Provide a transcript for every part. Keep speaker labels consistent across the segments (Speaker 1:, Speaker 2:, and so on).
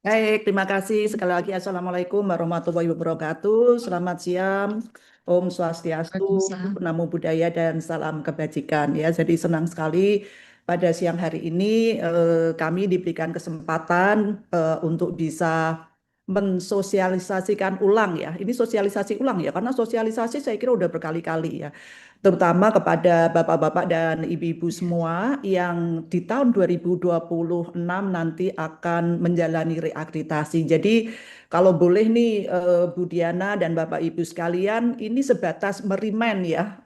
Speaker 1: Baik, terima kasih sekali lagi. Assalamualaikum warahmatullahi wabarakatuh. Selamat siang, Om Swastiastu,
Speaker 2: Waalaikumsalam.
Speaker 1: Namo Buddhaya, dan salam kebajikan. Ya, jadi senang sekali pada siang hari ini kami diberikan kesempatan untuk bisa mensosialisasikan ulang ya. Ini sosialisasi ulang ya, karena sosialisasi saya kira udah berkali-kali ya, terutama kepada bapak-bapak dan ibu-ibu
Speaker 2: Ya.
Speaker 1: semua yang di tahun 2026 nanti akan menjalani reakreditasi. Jadi kalau boleh nih Bu Diana dan Bapak Ibu sekalian, ini sebatas merimen ya,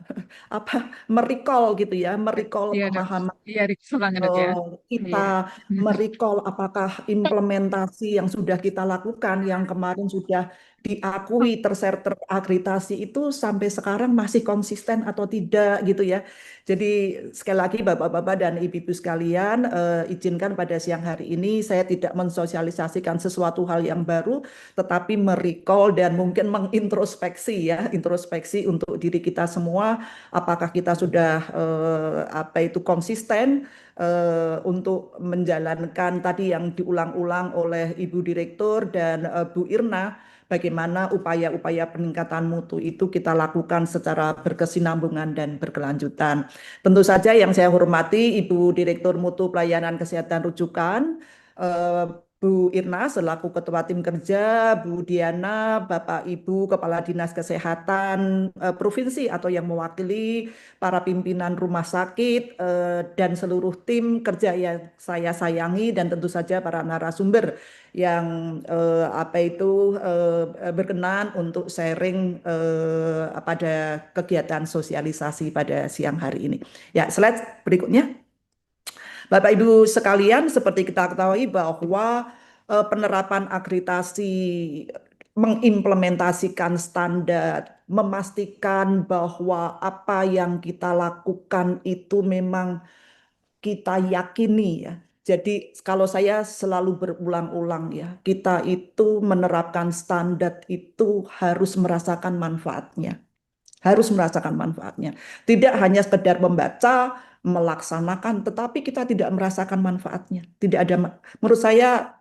Speaker 1: apa merecall gitu ya, merecall
Speaker 2: Iya, Dok.
Speaker 1: pemahaman
Speaker 2: Iya, banget, Dok, ya.
Speaker 1: kita,
Speaker 2: Iya.
Speaker 1: merecall apakah implementasi yang sudah kita lakukan yang kemarin sudah diakui terakreditasi itu sampai sekarang masih konsisten atau tidak gitu ya. Jadi sekali lagi Bapak-bapak dan Ibu-ibu sekalian, izinkan pada siang hari ini saya tidak mensosialisasikan sesuatu hal yang baru, tetapi merecall dan mungkin mengintrospeksi ya, introspeksi untuk diri kita semua, apakah kita sudah apa itu konsisten untuk menjalankan tadi yang diulang-ulang oleh Ibu Direktur dan Bu Irna, bagaimana upaya-upaya peningkatan mutu itu kita lakukan secara berkesinambungan dan berkelanjutan. Tentu saja yang saya hormati Ibu Direktur Mutu Pelayanan Kesehatan Rujukan, eh, Bu Irna selaku Ketua Tim Kerja, Bu Diana, Bapak Ibu Kepala Dinas Kesehatan Provinsi atau yang mewakili para pimpinan rumah sakit dan seluruh tim kerja yang saya sayangi, dan tentu saja para narasumber yang apa itu berkenan untuk sharing pada kegiatan sosialisasi pada siang hari ini. Ya, slide berikutnya. Bapak Ibu sekalian, seperti kita ketahui bahwa penerapan akreditasi mengimplementasikan standar, memastikan bahwa apa yang kita lakukan itu memang kita yakini ya. Jadi kalau saya selalu berulang-ulang ya, kita itu menerapkan standar itu harus merasakan manfaatnya, harus merasakan manfaatnya. Tidak hanya sekedar membaca, melaksanakan, tetapi kita tidak merasakan manfaatnya. Tidak ada, menurut saya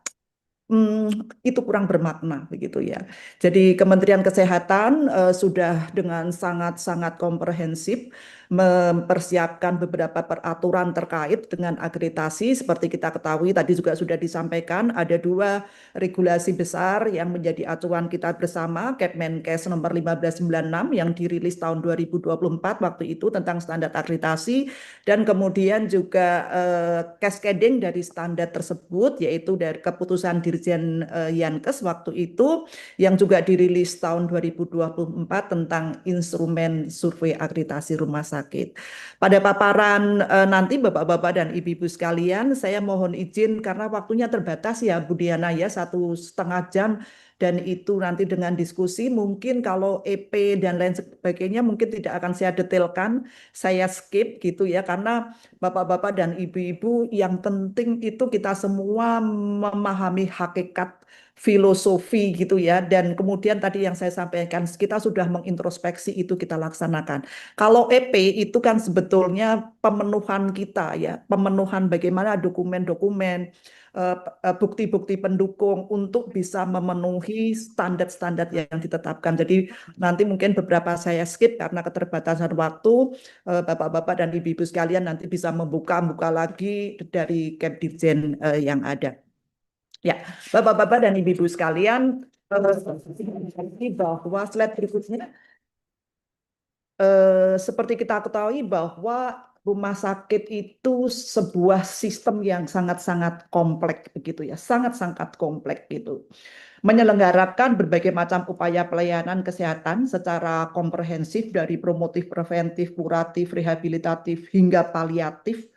Speaker 1: itu kurang bermakna begitu ya. Jadi Kementerian Kesehatan sudah dengan sangat-sangat komprehensif mempersiapkan beberapa peraturan terkait dengan akreditasi. Seperti kita ketahui tadi juga sudah disampaikan, ada dua regulasi besar yang menjadi acuan kita bersama, Kepmenkes nomor 1596 yang dirilis tahun 2024 waktu itu tentang standar akreditasi, dan kemudian juga cascading dari standar tersebut yaitu dari keputusan Dirjen Yankes waktu itu yang juga dirilis tahun 2024 tentang instrumen survei akreditasi rumah sakit. Pada paparan nanti Bapak-bapak dan Ibu-ibu sekalian, saya mohon izin karena waktunya terbatas ya Bu Diana ya, 1,5 jam, dan itu nanti dengan diskusi mungkin kalau EP dan lain sebagainya mungkin tidak akan saya detailkan, saya skip gitu ya, karena Bapak-bapak dan ibu-ibu yang penting itu kita semua memahami hakikat filosofi gitu ya, dan kemudian tadi yang saya sampaikan kita sudah mengintrospeksi itu kita laksanakan. Kalau EP itu kan sebetulnya pemenuhan kita ya, pemenuhan bagaimana dokumen-dokumen, bukti-bukti pendukung untuk bisa memenuhi standar-standar yang ditetapkan. Jadi nanti mungkin beberapa saya skip karena keterbatasan waktu. Bapak-bapak dan ibu-ibu sekalian nanti bisa membuka lagi dari Kepdirjen yang ada. Ya, Bapak-bapak dan ibu-ibu sekalian, bahwa slide berikutnya, seperti kita ketahui bahwa rumah sakit itu sebuah sistem yang sangat-sangat kompleks begitu ya, sangat-sangat kompleks gitu. Menyelenggarakan berbagai macam upaya pelayanan kesehatan secara komprehensif dari promotif, preventif, kuratif, rehabilitatif hingga paliatif.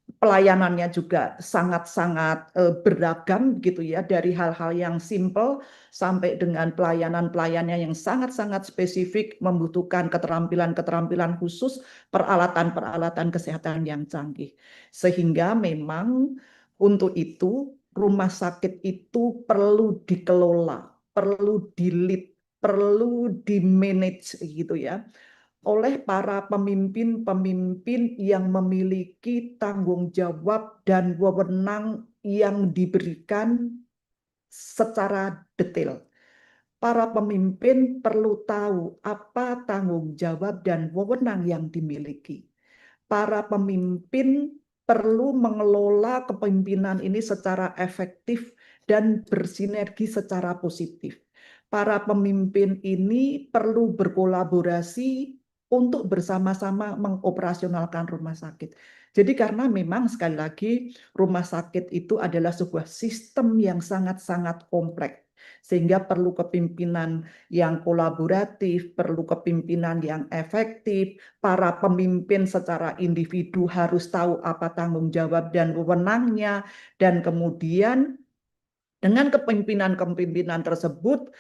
Speaker 1: Pelayanannya juga sangat-sangat beragam gitu ya, dari hal-hal yang simple sampai dengan pelayanan-pelayanannya yang sangat-sangat spesifik membutuhkan keterampilan-keterampilan khusus, peralatan-peralatan kesehatan yang canggih. Sehingga memang untuk itu rumah sakit itu perlu dikelola, perlu di-lead, perlu di-manage gitu ya oleh para pemimpin-pemimpin yang memiliki tanggung jawab dan wewenang yang diberikan secara detail. Para pemimpin perlu tahu apa tanggung jawab dan wewenang yang dimiliki. Para pemimpin perlu mengelola kepemimpinan ini secara efektif dan bersinergi secara positif. Para pemimpin ini perlu berkolaborasi untuk bersama-sama mengoperasionalkan rumah sakit. Jadi karena memang sekali lagi rumah sakit itu adalah sebuah sistem yang sangat-sangat kompleks, sehingga perlu kepemimpinan yang kolaboratif, perlu kepemimpinan yang efektif. Para pemimpin secara individu harus tahu apa tanggung jawab dan wewenangnya, dan kemudian dengan kepemimpinan-kepemimpinan tersebut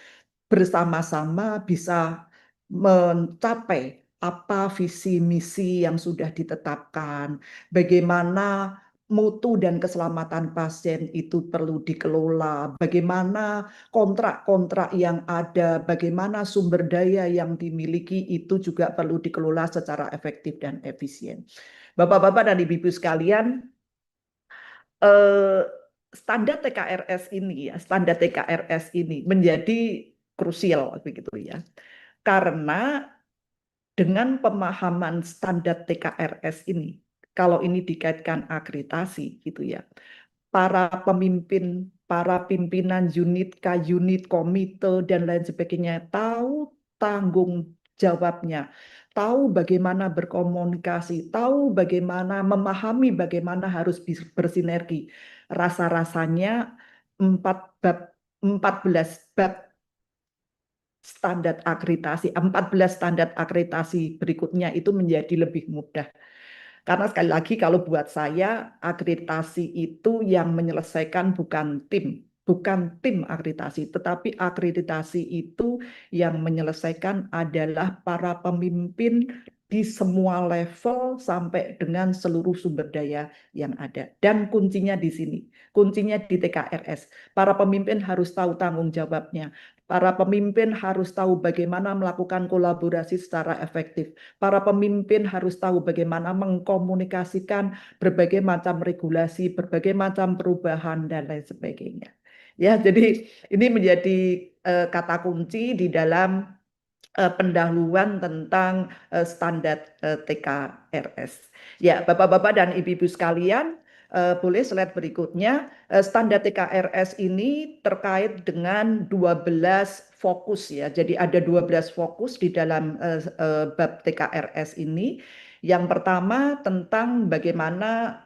Speaker 1: bersama-sama bisa mencapai apa visi misi yang sudah ditetapkan, bagaimana mutu dan keselamatan pasien itu perlu dikelola, bagaimana kontrak-kontrak yang ada, bagaimana sumber daya yang dimiliki itu juga perlu dikelola secara efektif dan efisien. Bapak-bapak dan ibu-ibu sekalian, eh, standar TKRS ini standar TKRS ini menjadi krusial begitu ya. Karena dengan pemahaman standar TKRS ini, kalau ini dikaitkan akreditasi gitu ya, para pemimpin, para pimpinan unit, K-unit, komite, dan lain sebagainya tahu tanggung jawabnya, tahu bagaimana berkomunikasi, tahu bagaimana memahami bagaimana harus bersinergi. Rasa-rasanya 14 bab standar akreditasi, 14 standar akreditasi berikutnya itu menjadi lebih mudah. Karena sekali lagi kalau buat saya akreditasi itu yang menyelesaikan bukan tim akreditasi, tetapi akreditasi itu yang menyelesaikan adalah para pemimpin di semua level sampai dengan seluruh sumber daya yang ada. Dan kuncinya di sini, kuncinya di TKRS. Para pemimpin harus tahu tanggung jawabnya. Para pemimpin harus tahu bagaimana melakukan kolaborasi secara efektif. Para pemimpin harus tahu bagaimana mengkomunikasikan berbagai macam regulasi, berbagai macam perubahan, dan lain sebagainya. Ya, jadi ini menjadi kata kunci di dalam pendahuluan tentang standar TKRS. Ya, Bapak-bapak dan Ibu-ibu sekalian, boleh slide berikutnya. Standar TKRS ini terkait dengan 12 fokus ya. Jadi ada 12 fokus di dalam bab TKRS ini. Yang pertama tentang bagaimana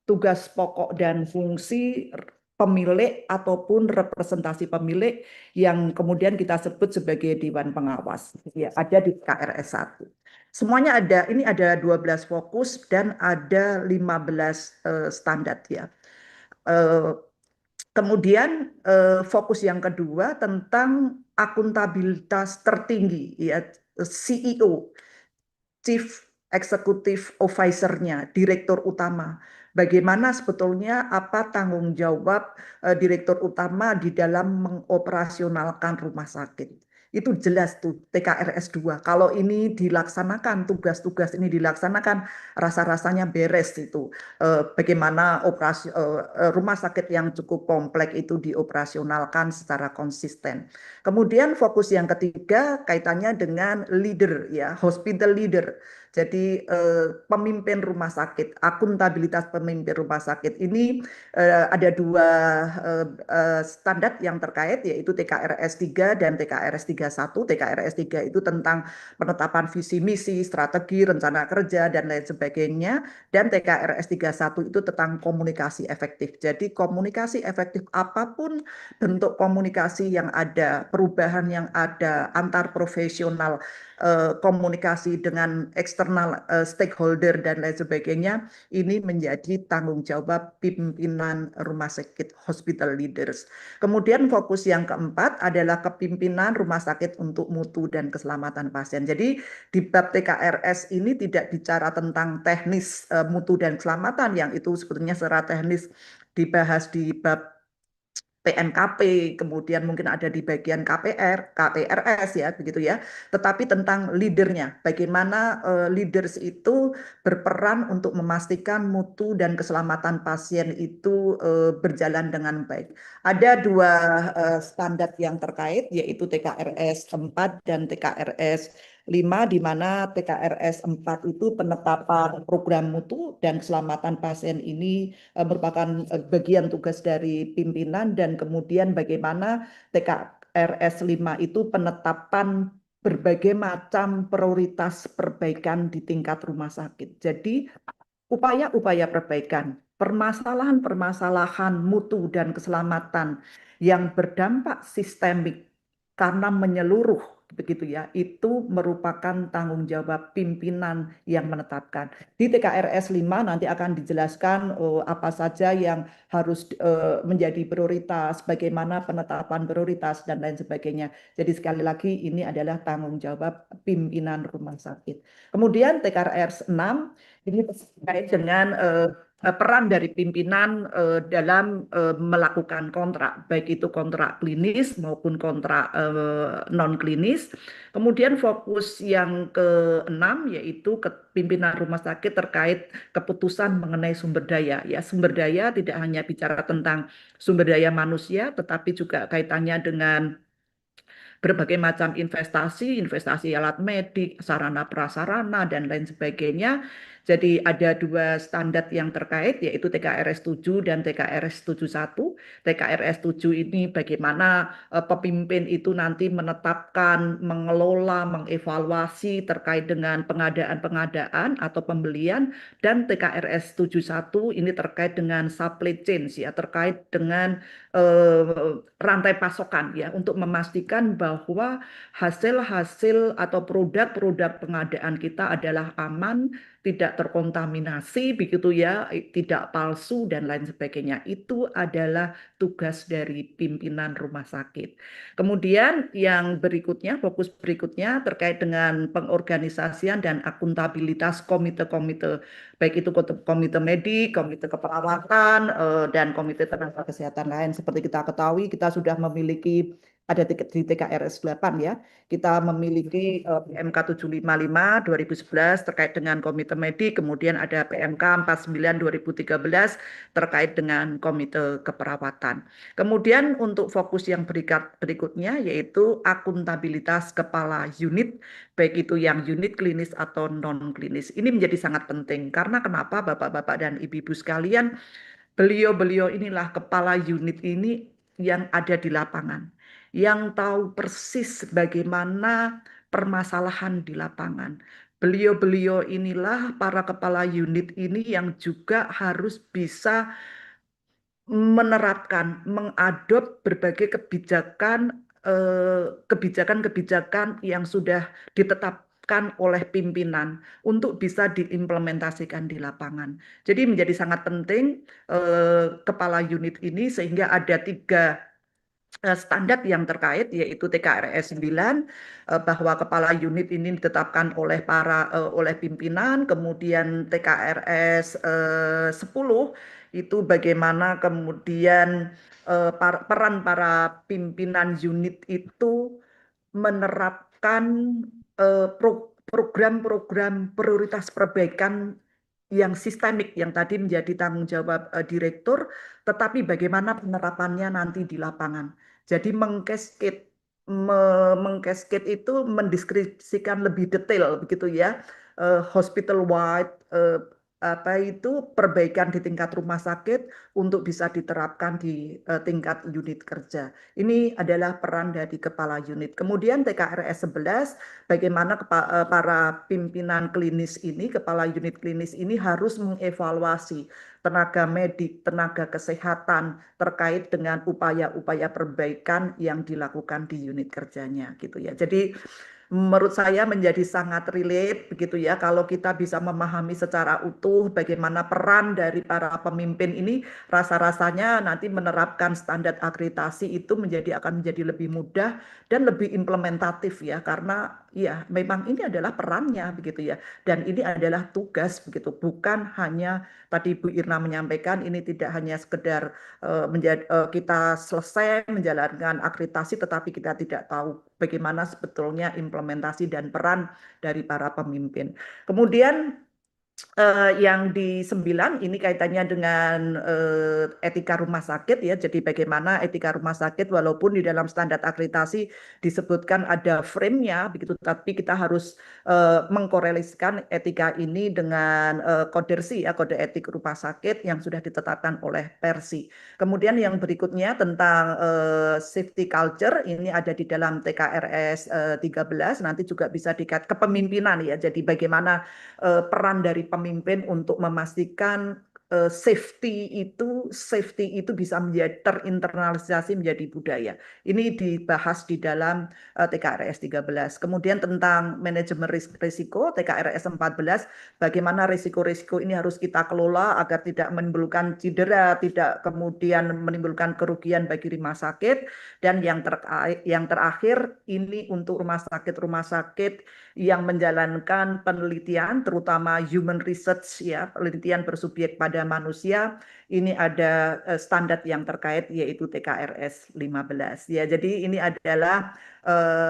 Speaker 1: tugas pokok dan fungsi pemilik ataupun representasi pemilik yang kemudian kita sebut sebagai Dewan Pengawas. Ya, ada di KRS 1. Semuanya ada, ini ada 12 fokus dan ada 15 standar ya. Kemudian fokus yang kedua tentang akuntabilitas tertinggi ya, CEO, Chief Executive Officer-nya, Direktur Utama. Bagaimana sebetulnya apa tanggung jawab Direktur Utama di dalam mengoperasionalkan rumah sakit. Itu jelas tuh TKRS 2. Kalau ini dilaksanakan, tugas-tugas ini dilaksanakan, rasa-rasanya beres itu. Bagaimana rumah sakit yang cukup kompleks itu dioperasionalkan secara konsisten. Kemudian fokus yang ketiga kaitannya dengan leader ya, hospital leader. Jadi pemimpin rumah sakit, akuntabilitas pemimpin rumah sakit ini ada dua standar yang terkait yaitu TKRS 3 dan TKRS 31. TKRS 3 itu tentang penetapan visi misi, strategi, rencana kerja dan lain sebagainya, dan TKRS 31 itu tentang komunikasi efektif. Jadi komunikasi efektif apapun bentuk komunikasi yang ada, perubahan yang ada antar profesional, komunikasi dengan eksternal stakeholder dan lain sebagainya, ini menjadi tanggung jawab pimpinan rumah sakit, hospital leaders. Kemudian fokus yang keempat adalah kepimpinan rumah sakit untuk mutu dan keselamatan pasien. Jadi di bab TKRS ini tidak bicara tentang teknis mutu dan keselamatan yang itu sebetulnya secara teknis dibahas di bab PMKP, kemudian mungkin ada di bagian KPR, KPRS ya, begitu ya. Tetapi tentang leadernya, bagaimana leaders itu berperan untuk memastikan mutu dan keselamatan pasien itu berjalan dengan baik. Ada dua standar yang terkait, yaitu TKRS 4 dan TKRS 5, di mana TKRS 4 itu penetapan program mutu dan keselamatan pasien ini merupakan bagian tugas dari pimpinan, dan kemudian bagaimana TKRS 5 itu penetapan berbagai macam prioritas perbaikan di tingkat rumah sakit. Jadi upaya-upaya perbaikan, permasalahan-permasalahan mutu dan keselamatan yang berdampak sistemik karena menyeluruh begitu ya, itu merupakan tanggung jawab pimpinan yang menetapkan. Di TKRS 5 nanti akan dijelaskan apa saja yang harus menjadi prioritas, bagaimana penetapan prioritas dan lain sebagainya. Jadi sekali lagi ini adalah tanggung jawab pimpinan rumah sakit. Kemudian TKRS 6 ini terkait dengan peran dari pimpinan dalam melakukan kontrak, baik itu kontrak klinis maupun kontrak non klinis. Kemudian fokus yang keenam yaitu pimpinan rumah sakit terkait keputusan mengenai sumber daya. Ya, sumber daya tidak hanya bicara tentang sumber daya manusia, tetapi juga kaitannya dengan berbagai macam investasi, investasi alat medik, sarana prasarana, dan lain sebagainya. Jadi ada dua standar yang terkait, yaitu TKRS 7 dan TKRS 71. TKRS 7 ini bagaimana pemimpin itu nanti menetapkan, mengelola, mengevaluasi terkait dengan pengadaan-pengadaan atau pembelian, dan TKRS 71 ini terkait dengan supply chain, ya, terkait dengan rantai pasokan, ya, untuk memastikan bahwa hasil-hasil atau produk-produk pengadaan kita adalah aman, tidak terkontaminasi, begitu ya, tidak palsu dan lain sebagainya. Itu adalah tugas dari pimpinan rumah sakit. Kemudian yang berikutnya, fokus berikutnya terkait dengan pengorganisasian dan akuntabilitas komite-komite, baik itu komite medik, komite keperawatan, dan komite tenaga kesehatan lain. Seperti kita ketahui, kita sudah memiliki ada di TKRS 8 ya. Kita memiliki PMK 755 2011 terkait dengan komite medik, kemudian ada PMK 49 2013 terkait dengan komite keperawatan. Kemudian untuk fokus yang berikutnya yaitu akuntabilitas kepala unit, baik itu yang unit klinis atau non klinis. Ini menjadi sangat penting karena kenapa Bapak-bapak dan Ibu-ibu sekalian, beliau-beliau inilah kepala unit ini yang ada di lapangan, yang tahu persis bagaimana permasalahan di lapangan. Beliau-beliau inilah para kepala unit ini yang juga harus bisa menerapkan, mengadop berbagai kebijakan-kebijakan yang sudah ditetapkan oleh pimpinan untuk bisa diimplementasikan di lapangan. Jadi menjadi sangat penting kepala unit ini, sehingga ada tiga standar yang terkait, yaitu TKRS 9 bahwa kepala unit ini ditetapkan oleh pimpinan, kemudian TKRS 10 itu bagaimana kemudian peran para pimpinan unit itu menerapkan program-program prioritas perbaikan yang sistemik yang tadi menjadi tanggung jawab direktur, tetapi bagaimana penerapannya nanti di lapangan. Jadi mengcascade itu mendeskripsikan lebih detail begitu ya, hospital wide, apa itu perbaikan di tingkat rumah sakit untuk bisa diterapkan di tingkat unit kerja. Ini adalah peran dari kepala unit. Kemudian TKRS 11, bagaimana para pimpinan klinis ini, kepala unit klinis ini harus mengevaluasi tenaga medik, tenaga kesehatan terkait dengan upaya-upaya perbaikan yang dilakukan di unit kerjanya gitu ya. Jadi menurut saya menjadi sangat relate begitu ya kalau kita bisa memahami secara utuh bagaimana peran dari para pemimpin ini, rasa-rasanya nanti menerapkan standar akreditasi itu akan menjadi lebih mudah dan lebih implementatif ya karena ya memang ini adalah perannya begitu ya dan ini adalah tugas begitu, bukan hanya tadi Bu Irna menyampaikan ini tidak hanya sekedar kita selesai menjalankan akreditasi tetapi kita tidak tahu bagaimana sebetulnya implementasi dan peran dari para pemimpin. Kemudian yang di 9 ini kaitannya dengan etika rumah sakit ya. Jadi bagaimana etika rumah sakit walaupun di dalam standar akreditasi disebutkan ada frame-nya begitu, tapi kita harus mengkorelasikan etika ini dengan kodersi ya, kode etik rumah sakit yang sudah ditetapkan oleh Persi. Kemudian yang berikutnya tentang safety culture ini ada di dalam TKRS 13, nanti juga bisa dikait kepemimpinan ya. Jadi bagaimana peran dari pemimpin untuk memastikan safety itu bisa menjadi terinternalisasi menjadi budaya. Ini dibahas di dalam TKRS 13. Kemudian tentang manajemen risiko TKRS 14, bagaimana risiko-risiko ini harus kita kelola agar tidak menimbulkan cedera, tidak kemudian menimbulkan kerugian bagi rumah sakit. Dan yang terakhir ini untuk rumah sakit yang menjalankan penelitian terutama human research ya, penelitian bersubjek pada manusia, ini ada standar yang terkait yaitu TKRS 15 ya. Jadi ini adalah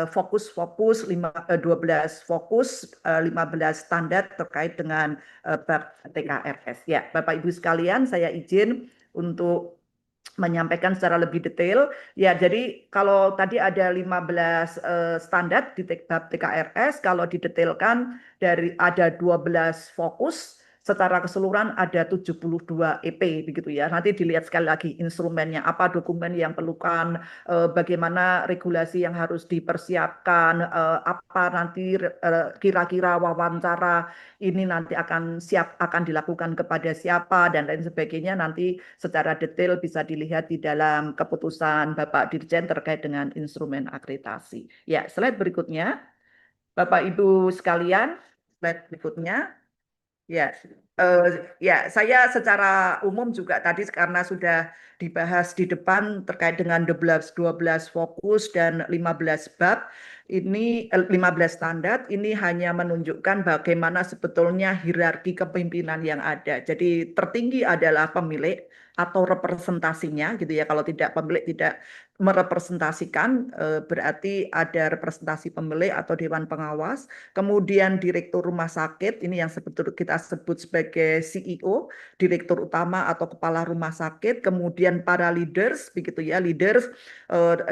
Speaker 1: fokus 12 fokus 15 standar terkait dengan bab TKRS ya. Bapak Ibu sekalian, saya izin untuk menyampaikan secara lebih detail. Ya, jadi kalau tadi ada 15 standar di bab TKRS, kalau didetailkan ada 12 fokus, secara keseluruhan ada 72 EP begitu ya. Nanti dilihat sekali lagi instrumennya, apa dokumen yang perlukan, bagaimana regulasi yang harus dipersiapkan, apa nanti kira-kira wawancara ini nanti akan dilakukan kepada siapa dan lain sebagainya, nanti secara detail bisa dilihat di dalam keputusan Bapak Dirjen terkait dengan instrumen akreditasi. Ya, slide berikutnya. Bapak Ibu sekalian, slide berikutnya. Ya, ya, saya secara umum juga tadi karena sudah dibahas di depan terkait dengan 12 fokus dan 15 bab, ini 15 standar, ini hanya menunjukkan bagaimana sebetulnya hierarki kepemimpinan yang ada. Jadi tertinggi adalah pemilik atau representasinya gitu ya. Kalau tidak pemilik tidak merepresentasikan, berarti ada representasi pemilik atau dewan pengawas. Kemudian direktur rumah sakit, ini yang sebetulnya kita sebut sebagai CEO, direktur utama atau kepala rumah sakit. Kemudian para leaders, begitu ya, leaders,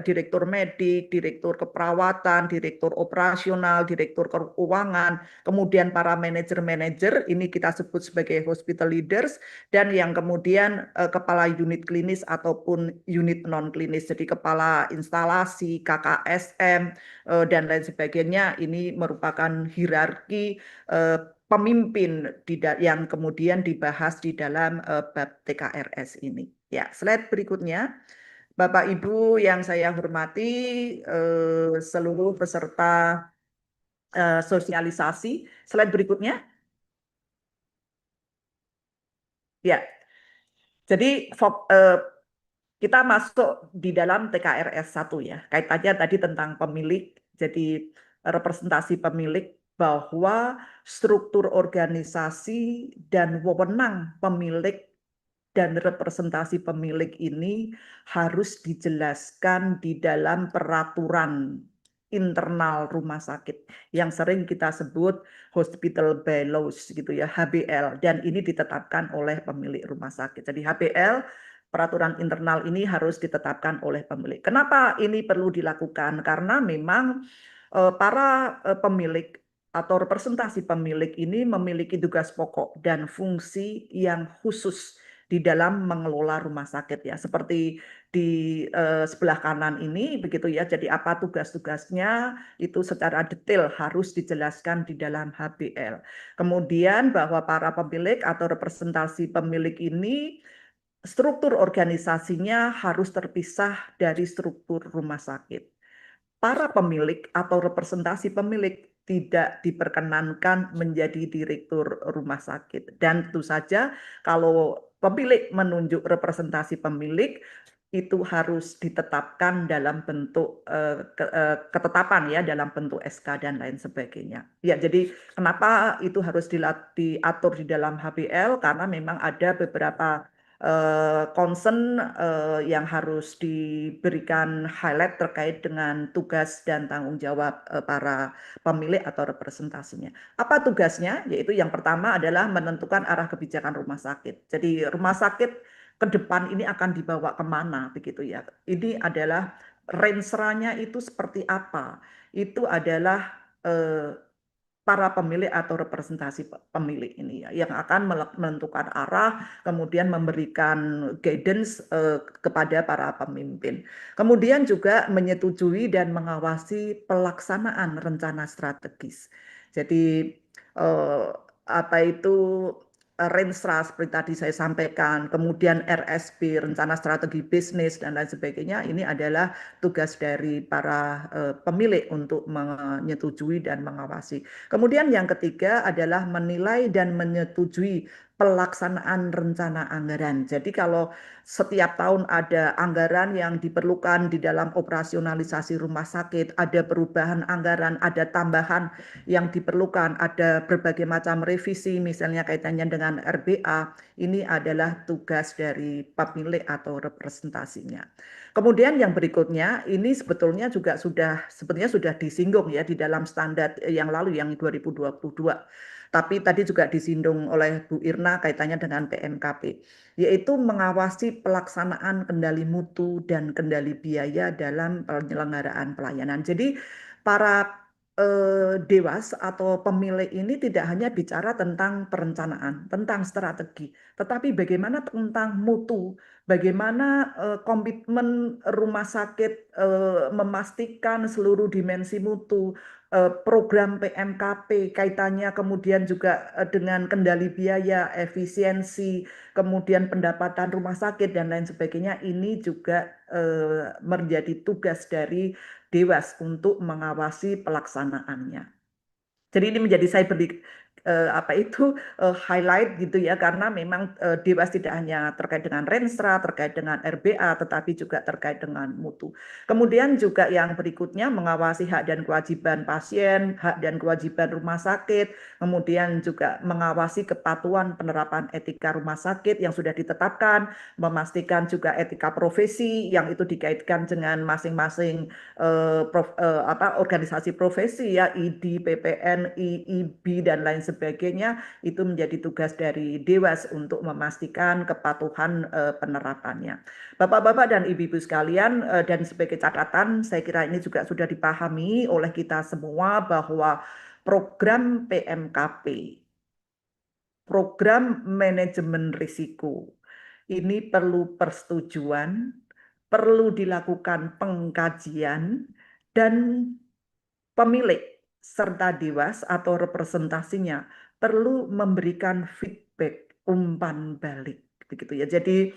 Speaker 1: direktur medik, direktur keperawatan, direktur operasional, direktur keuangan. Kemudian para manajer-manajer, ini kita sebut sebagai hospital leaders. Dan yang kemudian kepala unit klinis ataupun unit non klinis, jadi kepala instalasi, KKSM, dan lain sebagainya, ini merupakan hierarki pemimpin yang kemudian dibahas di dalam bab TKRS ini. Ya, slide berikutnya. Bapak Ibu yang saya hormati, seluruh peserta sosialisasi. Slide berikutnya. Ya, jadi kita masuk di dalam TKRS 1 ya. Kaitannya tadi tentang pemilik, jadi representasi pemilik bahwa struktur organisasi dan wewenang pemilik dan representasi pemilik ini harus dijelaskan di dalam peraturan internal rumah sakit yang sering kita sebut hospital bylaws gitu ya, HBL, dan ini ditetapkan oleh pemilik rumah sakit. Jadi HBL, peraturan internal ini harus ditetapkan oleh pemilik. Kenapa ini perlu dilakukan? Karena memang para pemilik atau representasi pemilik ini memiliki tugas pokok dan fungsi yang khusus di dalam mengelola rumah sakit ya. Seperti di sebelah kanan ini begitu ya. Jadi apa tugas-tugasnya itu secara detail harus dijelaskan di dalam HBL. Kemudian bahwa para pemilik atau representasi pemilik ini struktur organisasinya harus terpisah dari struktur rumah sakit. para pemilik atau representasi pemilik tidak diperkenankan menjadi direktur rumah sakit. Dan tentu saja kalau pemilik menunjuk representasi pemilik, itu harus ditetapkan dalam bentuk ketetapan ya, dalam bentuk SK dan lain sebagainya. Ya, jadi kenapa itu harus diatur di dalam HBL? Karena memang ada beberapa concern yang harus diberikan highlight terkait dengan tugas dan tanggung jawab para pemilik atau representasinya. Apa tugasnya? Yaitu yang pertama adalah menentukan arah kebijakan rumah sakit. Jadi rumah sakit ke depan ini akan dibawa kemana begitu ya. Ini adalah range-nya itu seperti apa. Itu adalah para pemilik atau representasi pemilik ini ya, yang akan menentukan arah, kemudian memberikan guidance kepada para pemimpin. Kemudian juga menyetujui dan mengawasi pelaksanaan rencana strategis. Jadi apa itu Renstra seperti tadi saya sampaikan, kemudian RSB, rencana strategi bisnis dan lain sebagainya, ini adalah tugas dari para pemilik untuk menyetujui dan mengawasi. Kemudian yang ketiga adalah menilai dan menyetujui pelaksanaan rencana anggaran. Jadi kalau setiap tahun ada anggaran yang diperlukan di dalam operasionalisasi rumah sakit, ada perubahan anggaran, ada tambahan yang diperlukan, ada berbagai macam revisi misalnya kaitannya dengan RBA, ini adalah tugas dari pemilik atau representasinya. Kemudian yang berikutnya, ini sebetulnya juga sebenarnya sudah disinggung ya di dalam standar yang lalu yang 2022. Tapi tadi juga disinggung oleh Bu Irna kaitannya dengan PMKP, yaitu mengawasi pelaksanaan kendali mutu dan kendali biaya dalam penyelenggaraan pelayanan. Jadi para dewas atau pemilik ini tidak hanya bicara tentang perencanaan, tentang strategi, tetapi bagaimana tentang mutu, bagaimana komitmen rumah sakit memastikan seluruh dimensi mutu, program PMKP kaitannya kemudian juga dengan kendali biaya, efisiensi, kemudian pendapatan rumah sakit dan lain sebagainya, ini juga menjadi tugas dari Dewas untuk mengawasi pelaksanaannya. Jadi ini menjadi saya beri apa itu highlight gitu ya, karena memang Dewas tidak hanya terkait dengan Renstra, terkait dengan RBA, tetapi juga terkait dengan mutu. Kemudian juga yang berikutnya mengawasi hak dan kewajiban pasien, hak dan kewajiban rumah sakit, kemudian juga mengawasi kepatuhan penerapan etika rumah sakit yang sudah ditetapkan, memastikan juga etika profesi yang itu dikaitkan dengan masing-masing organisasi profesi ya, ID, PPNI, IB dan lain sebagainya, itu menjadi tugas dari Dewas untuk memastikan kepatuhan penerapannya. Bapak-bapak dan ibu-ibu sekalian, dan sebagai catatan, saya kira ini juga sudah dipahami oleh kita semua bahwa program PMKP, program manajemen risiko, ini perlu persetujuan, perlu dilakukan pengkajian, dan pemilik serta dewas atau representasinya perlu memberikan feedback umpan balik begitu ya. Jadi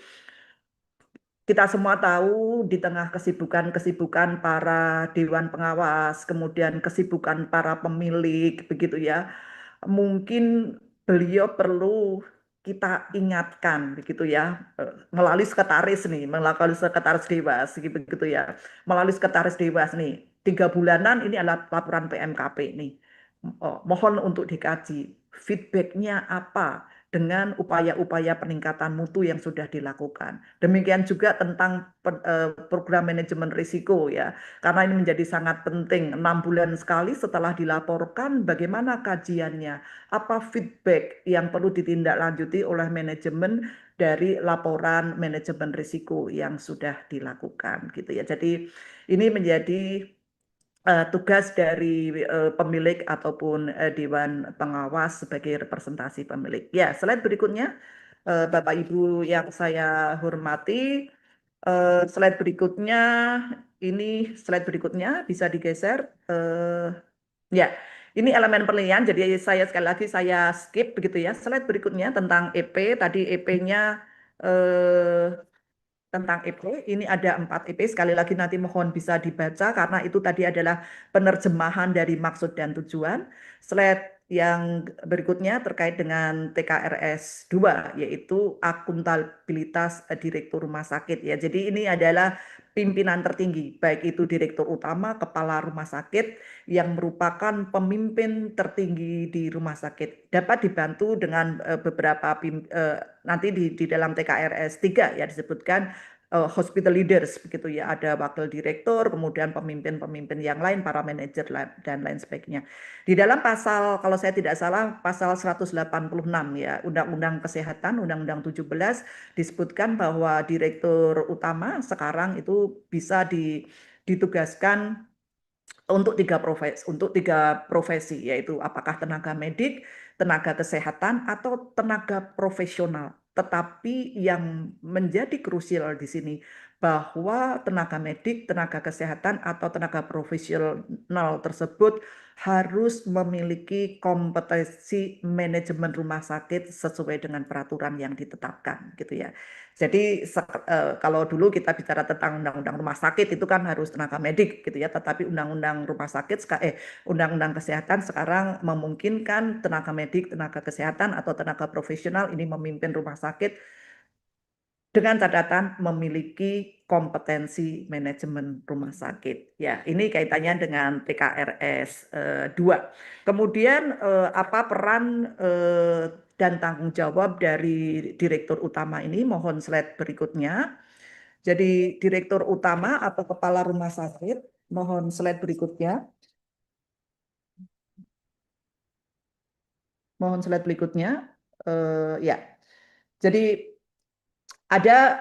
Speaker 1: kita semua tahu di tengah kesibukan-kesibukan para dewan pengawas, kemudian kesibukan para pemilik begitu ya. Mungkin beliau perlu kita ingatkan begitu ya, melalui sekretaris nih, melalui sekretaris dewas begitu ya, melalui sekretaris dewas nih, 3 bulanan ini adalah laporan PMKP nih. Mohon untuk dikaji feedbacknya apa dengan upaya-upaya peningkatan mutu yang sudah dilakukan. Demikian juga tentang program manajemen risiko ya, karena ini menjadi sangat penting. 6 bulan sekali setelah dilaporkan, bagaimana kajiannya, apa feedback yang perlu ditindaklanjuti oleh manajemen dari laporan manajemen risiko yang sudah dilakukan gitu ya. Jadi ini menjadi tugas dari pemilik ataupun dewan pengawas sebagai representasi pemilik. Ya, slide berikutnya, Bapak Ibu yang saya hormati, slide berikutnya ini slide berikutnya bisa digeser. Ya, ini elemen penilaian. Jadi saya sekali lagi saya skip begitu ya. Slide berikutnya tentang EP. Tadi EP-nya tentang EP. Ini ada 4 EP. Sekali lagi nanti mohon bisa dibaca karena itu tadi adalah penerjemahan dari maksud dan tujuan. Slide yang berikutnya terkait dengan TKRS 2 yaitu akuntabilitas direktur rumah sakit ya. Jadi ini adalah pimpinan tertinggi baik itu direktur utama, kepala rumah sakit yang merupakan pemimpin tertinggi di rumah sakit. Dapat dibantu dengan beberapa nanti di dalam TKRS 3 ya disebutkan hospital leaders begitu ya, ada wakil direktur, kemudian pemimpin-pemimpin yang lain, para manajer dan lain sebagainya. Di dalam pasal kalau saya tidak salah pasal 186 ya Undang-Undang Kesehatan, Undang-Undang 17 disebutkan bahwa direktur utama sekarang itu bisa ditugaskan untuk tiga profesi yaitu apakah tenaga medik, tenaga kesehatan atau tenaga profesional. Tetapi yang menjadi krusial di sini bahwa tenaga medik, tenaga kesehatan atau tenaga profesional tersebut harus memiliki kompetensi manajemen rumah sakit sesuai dengan peraturan yang ditetapkan gitu ya. Jadi kalau dulu kita bicara tentang undang-undang rumah sakit itu kan harus tenaga medik gitu ya, tetapi undang-undang rumah sakit undang-undang kesehatan sekarang memungkinkan tenaga medik, tenaga kesehatan atau tenaga profesional ini memimpin rumah sakit dengan catatan memiliki kompetensi manajemen rumah sakit. Ya, ini kaitannya dengan TKRS 2. Kemudian apa peran dan tanggung jawab dari direktur utama ini? Mohon slide berikutnya. Jadi direktur utama atau kepala rumah sakit, mohon slide berikutnya. Mohon slide berikutnya. Ya, jadi ada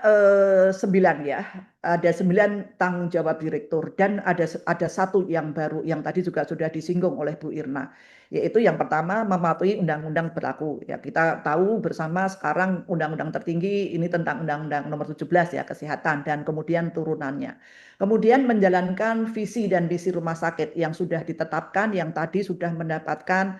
Speaker 1: 9 ya, ada 9 tanggung jawab direktur dan ada satu yang baru yang tadi juga sudah disinggung oleh Bu Irna, yaitu yang pertama mematuhi undang-undang berlaku. Ya, kita tahu bersama sekarang undang-undang tertinggi ini tentang Undang-Undang Nomor 17 ya Kesehatan dan kemudian turunannya. Kemudian menjalankan visi dan misi rumah sakit yang sudah ditetapkan, yang tadi sudah mendapatkan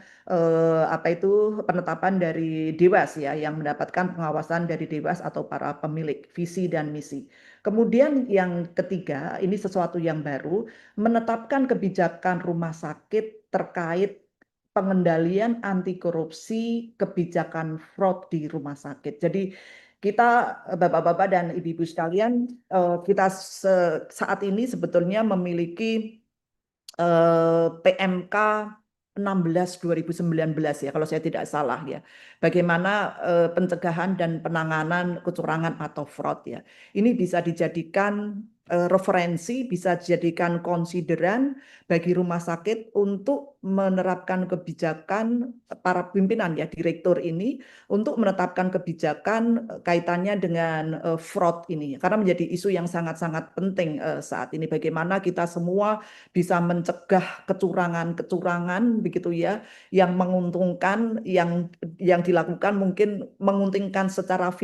Speaker 1: penetapan dari Dewas ya, yang mendapatkan pengawasan dari Dewas atau para pemilik visi dan misi. Kemudian yang ketiga, ini sesuatu yang baru, menetapkan kebijakan rumah sakit terkait pengendalian anti korupsi, kebijakan fraud di rumah sakit. Jadi kita Bapak-bapak dan Ibu-ibu sekalian, kita saat ini sebetulnya memiliki PMK 16 2019 ya kalau saya tidak salah ya. Bagaimana pencegahan dan penanganan kecurangan atau fraud ya. Ini bisa dijadikan referensi, bisa dijadikan konsideran bagi rumah sakit untuk menerapkan kebijakan para pimpinan ya direktur ini untuk menetapkan kebijakan kaitannya dengan fraud ini karena menjadi isu yang sangat-sangat penting saat ini bagaimana kita semua bisa mencegah kecurangan-kecurangan begitu ya yang menguntungkan yang dilakukan mungkin menguntungkan secara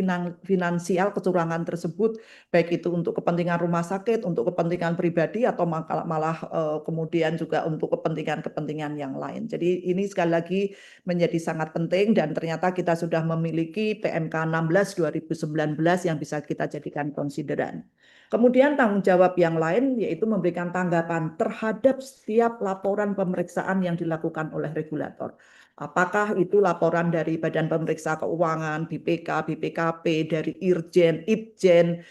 Speaker 1: finansial kecurangan tersebut baik itu untuk kepentingan rumah sakit, untuk kepentingan pribadi atau malah kemudian juga untuk kepentingan-kepentingan yang lain. Jadi ini sekali lagi menjadi sangat penting dan ternyata kita sudah memiliki PMK 16 2019 yang bisa kita jadikan konsideran. Kemudian tanggung jawab yang lain yaitu memberikan tanggapan terhadap setiap laporan pemeriksaan yang dilakukan oleh regulator. Apakah itu laporan dari Badan Pemeriksa Keuangan, BPK, BPKP, dari Irjen, Itjen,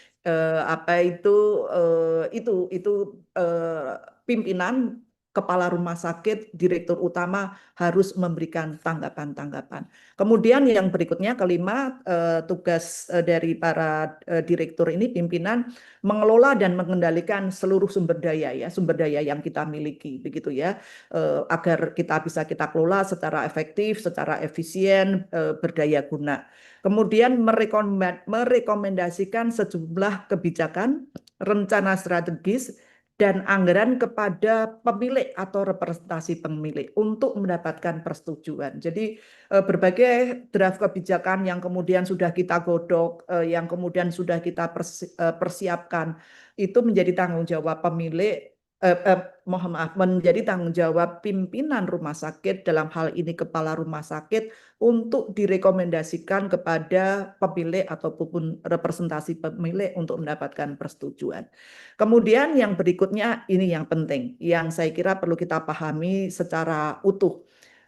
Speaker 1: pimpinan kepala rumah sakit, direktur utama harus memberikan tanggapan-tanggapan. Kemudian yang berikutnya kelima tugas dari para direktur ini pimpinan mengelola dan mengendalikan seluruh sumber daya ya, sumber daya yang kita miliki begitu ya, agar kita bisa kelola secara efektif, secara efisien, berdaya guna. Kemudian merekomendasikan sejumlah kebijakan, rencana strategis dan anggaran kepada pemilik atau representasi pemilik untuk mendapatkan persetujuan. Jadi berbagai draft kebijakan yang kemudian sudah kita godok, yang kemudian sudah kita persiapkan, itu menjadi tanggung jawab pemilik mohon maaf, menjadi tanggung jawab pimpinan rumah sakit, dalam hal ini kepala rumah sakit, untuk direkomendasikan kepada pemilik ataupun representasi pemilik untuk mendapatkan persetujuan. Kemudian yang berikutnya ini yang penting, yang saya kira perlu kita pahami secara utuh.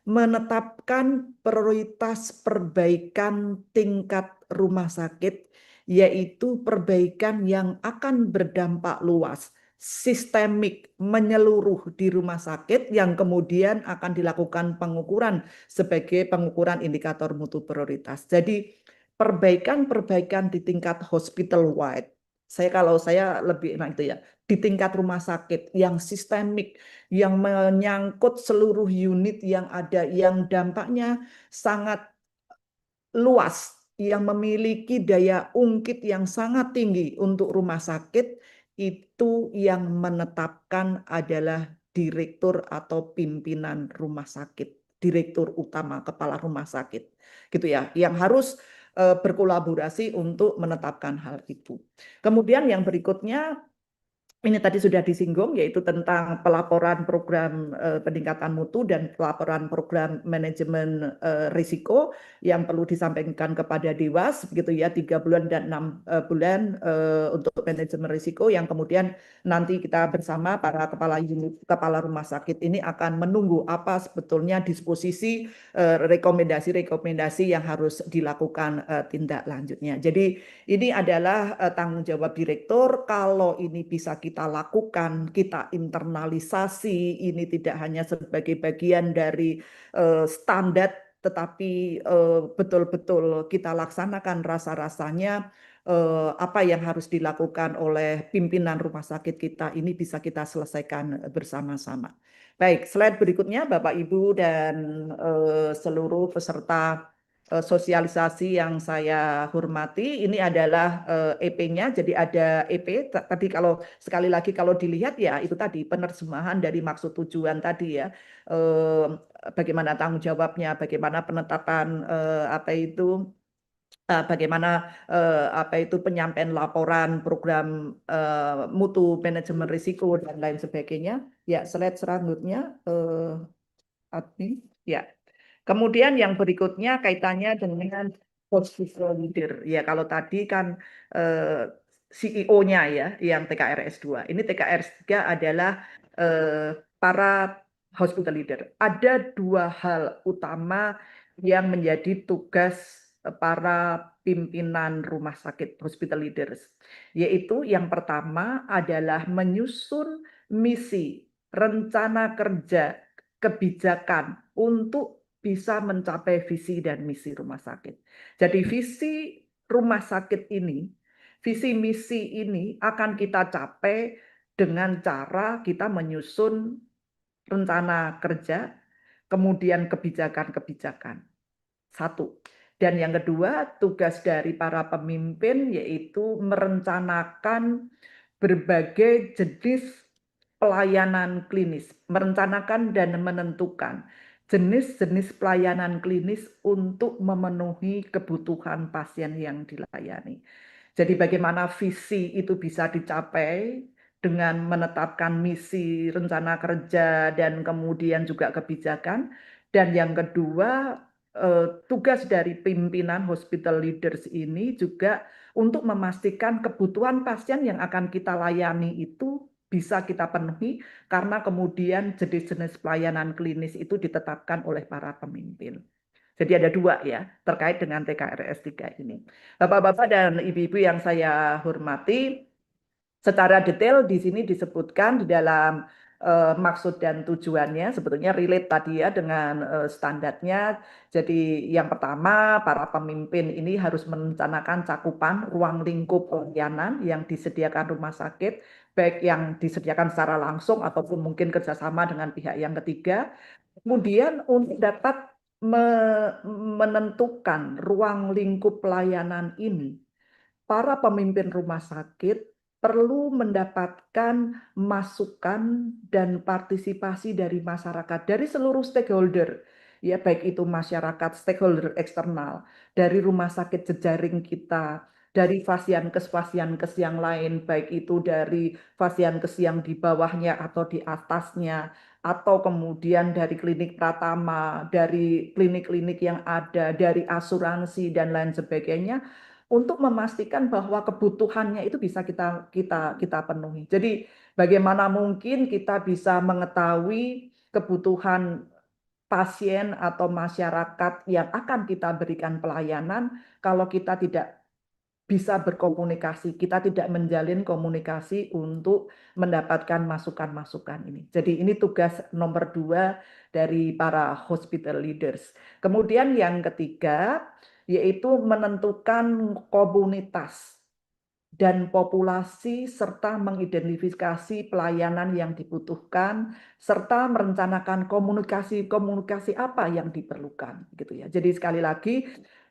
Speaker 1: Menetapkan prioritas perbaikan tingkat rumah sakit, yaitu perbaikan yang akan berdampak luas, sistemik, menyeluruh di rumah sakit, yang kemudian akan dilakukan pengukuran sebagai pengukuran indikator mutu prioritas. Jadi perbaikan-perbaikan di tingkat hospital wide. Kalau saya lebih enak itu ya, di tingkat rumah sakit yang sistemik, yang menyangkut seluruh unit yang ada, yang dampaknya sangat luas, yang memiliki daya ungkit yang sangat tinggi untuk rumah sakit, itu yang menetapkan adalah direktur atau pimpinan rumah sakit, direktur utama, kepala rumah sakit, gitu ya, yang harus berkolaborasi untuk menetapkan hal itu. Kemudian yang berikutnya, ini tadi sudah disinggung, yaitu tentang pelaporan program peningkatan mutu dan pelaporan program manajemen risiko yang perlu disampaikan kepada Dewas, begitu ya, 3 bulan dan 6 bulan untuk manajemen risiko, yang kemudian nanti kita bersama para kepala unit, kepala rumah sakit ini akan menunggu apa sebetulnya disposisi rekomendasi-rekomendasi yang harus dilakukan tindak lanjutnya. Jadi ini adalah tanggung jawab direktur. Kalau ini bisa kita lakukan, kita internalisasi, ini tidak hanya sebagai bagian dari standar, tetapi betul-betul kita laksanakan rasa-rasanya, apa yang harus dilakukan oleh pimpinan rumah sakit kita ini bisa kita selesaikan bersama-sama. Baik, slide berikutnya Bapak Ibu dan seluruh peserta sosialisasi yang saya hormati, ini adalah EP-nya. Jadi ada EP tadi, kalau sekali lagi kalau dilihat ya itu tadi penerjemahan dari maksud tujuan tadi ya, bagaimana tanggung jawabnya, bagaimana penetapan apa itu, bagaimana apa itu penyampaian laporan program mutu manajemen risiko dan lain sebagainya. Ya, slide selanjutnya admin. Ya. Kemudian yang berikutnya kaitannya dengan hospital leader. Ya, kalau tadi kan CEO-nya ya yang TKRS 2. Ini TKRS 3 adalah para hospital leader. Ada dua hal utama yang menjadi tugas para pimpinan rumah sakit hospital leaders. Yaitu yang pertama adalah menyusun misi, rencana kerja, kebijakan untuk bisa mencapai visi dan misi rumah sakit. Jadi visi rumah sakit ini, visi misi ini akan kita capai dengan cara kita menyusun rencana kerja, kemudian kebijakan-kebijakan. Satu. Dan yang kedua, tugas dari para pemimpin yaitu merencanakan berbagai jenis pelayanan klinis, merencanakan dan menentukan jenis-jenis pelayanan klinis untuk memenuhi kebutuhan pasien yang dilayani. Jadi bagaimana visi itu bisa dicapai dengan menetapkan misi, rencana kerja, dan kemudian juga kebijakan. Dan yang kedua, tugas dari pimpinan hospital leaders ini juga untuk memastikan kebutuhan pasien yang akan kita layani itu bisa kita penuhi, karena kemudian jenis-jenis pelayanan klinis itu ditetapkan oleh para pemimpin. Jadi ada dua ya, terkait dengan TKRS 3 ini. Bapak-bapak dan ibu-ibu yang saya hormati, secara detail di sini disebutkan di dalam maksud dan tujuannya, sebetulnya relate tadi ya dengan standarnya. Jadi yang pertama, para pemimpin ini harus merencanakan cakupan ruang lingkup pelayanan yang disediakan rumah sakit, baik yang disediakan secara langsung ataupun mungkin kerjasama dengan pihak yang ketiga. Kemudian untuk dapat menentukan ruang lingkup pelayanan ini, para pemimpin rumah sakit perlu mendapatkan masukan dan partisipasi dari masyarakat, dari seluruh stakeholder, ya, baik itu masyarakat, stakeholder eksternal, dari rumah sakit jejaring kita, dari fasiankes yang lain, baik itu dari fasiankes yang di bawahnya atau di atasnya, atau kemudian dari klinik Pratama, dari klinik-klinik yang ada, dari asuransi dan lain sebagainya, untuk memastikan bahwa kebutuhannya itu bisa kita penuhi. Jadi bagaimana mungkin kita bisa mengetahui kebutuhan pasien atau masyarakat yang akan kita berikan pelayanan kalau kita tidak bisa berkomunikasi, kita tidak menjalin komunikasi untuk mendapatkan masukan-masukan ini. Jadi ini tugas nomor 2 dari para hospital leaders. Kemudian yang ketiga, yaitu menentukan komunitas dan populasi serta mengidentifikasi pelayanan yang dibutuhkan serta merencanakan komunikasi-komunikasi apa yang diperlukan gitu ya. Jadi sekali lagi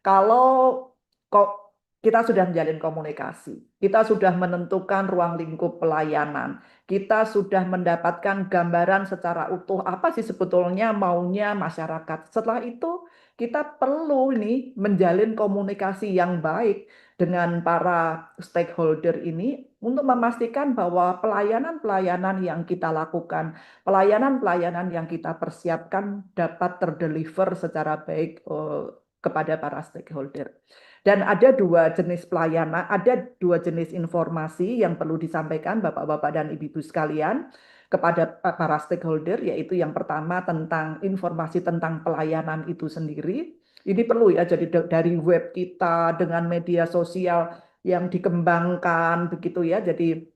Speaker 1: kalau kok kita sudah menjalin komunikasi, kita sudah menentukan ruang lingkup pelayanan, kita sudah mendapatkan gambaran secara utuh apa sih sebetulnya maunya masyarakat. Setelah itu kita perlu nih menjalin komunikasi yang baik dengan para stakeholder ini untuk memastikan bahwa pelayanan-pelayanan yang kita lakukan, pelayanan-pelayanan yang kita persiapkan dapat terdeliver secara baik kepada para stakeholder. Dan ada dua jenis pelayanan, ada dua jenis informasi yang perlu disampaikan Bapak-Bapak dan Ibu-Ibu sekalian kepada para stakeholder, yaitu yang pertama tentang informasi tentang pelayanan itu sendiri. Ini perlu ya, jadi dari web kita dengan media sosial yang dikembangkan begitu ya. Jadi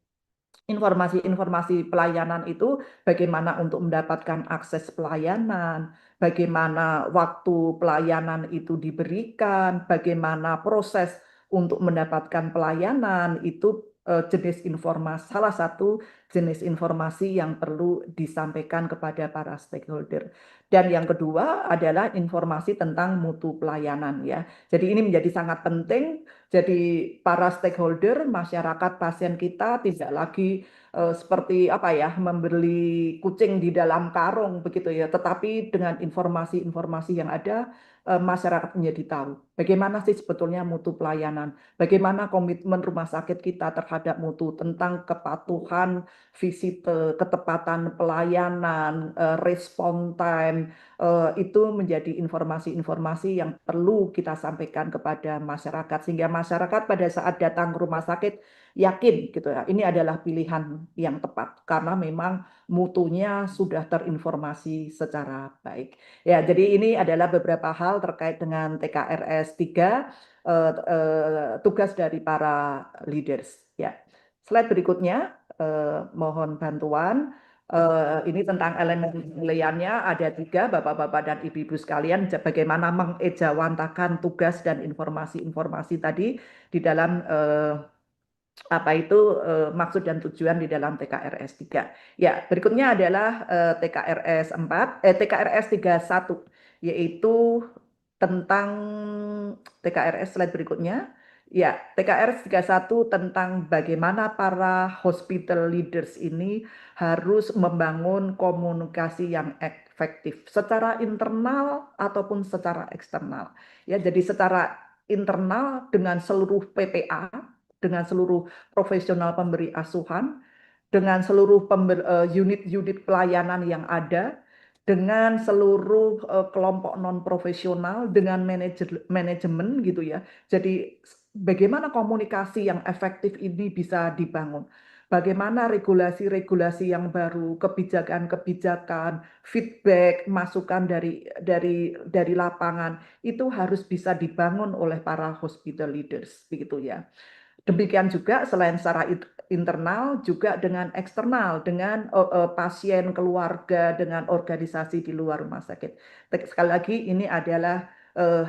Speaker 1: informasi-informasi pelayanan itu bagaimana untuk mendapatkan akses pelayanan, bagaimana waktu pelayanan itu diberikan, bagaimana proses untuk mendapatkan pelayanan itu jenis informasi, salah satu jenis informasi yang perlu disampaikan kepada para stakeholder. Dan yang kedua adalah informasi tentang mutu pelayanan ya. Jadi ini menjadi sangat penting. Jadi para stakeholder, masyarakat, pasien kita tidak lagi seperti apa ya, membeli kucing di dalam karung begitu ya. Tetapi dengan informasi-informasi yang ada, masyarakat menjadi tahu bagaimana sih sebetulnya mutu pelayanan, bagaimana komitmen rumah sakit kita terhadap mutu, tentang kepatuhan, visite, ketepatan pelayanan, respon time, itu menjadi informasi-informasi yang perlu kita sampaikan kepada masyarakat sehingga masyarakat pada saat datang ke rumah sakit yakin gitu ya, ini adalah pilihan yang tepat karena memang mutunya sudah terinformasi secara baik. Ya, jadi ini adalah beberapa hal terkait dengan TKRS 3, tugas dari para leaders. Ya, slide berikutnya, mohon bantuan. Ini tentang elemen penilaiannya ada 3, Bapak-Bapak dan Ibu-Ibu sekalian, bagaimana mengejawantakan tugas dan informasi-informasi tadi di dalam apa itu maksud dan tujuan di dalam TKRS 3. Ya, berikutnya adalah TKRS 4, TKRS 31, yaitu tentang TKRS slide berikutnya. Ya, TKRS 31 tentang bagaimana para hospital leaders ini harus membangun komunikasi yang efektif secara internal ataupun secara eksternal. Ya, jadi secara internal dengan seluruh PPA, dengan seluruh profesional pemberi asuhan, dengan seluruh unit-unit pelayanan yang ada, dengan seluruh kelompok non profesional, dengan manajemen gitu ya. Jadi bagaimana komunikasi yang efektif ini bisa dibangun? Bagaimana regulasi-regulasi yang baru, kebijakan-kebijakan, feedback, masukan dari lapangan itu harus bisa dibangun oleh para hospital leaders begitu ya. Demikian juga selain secara internal juga dengan eksternal, dengan pasien, keluarga, dengan organisasi di luar rumah sakit. Sekali lagi ini adalah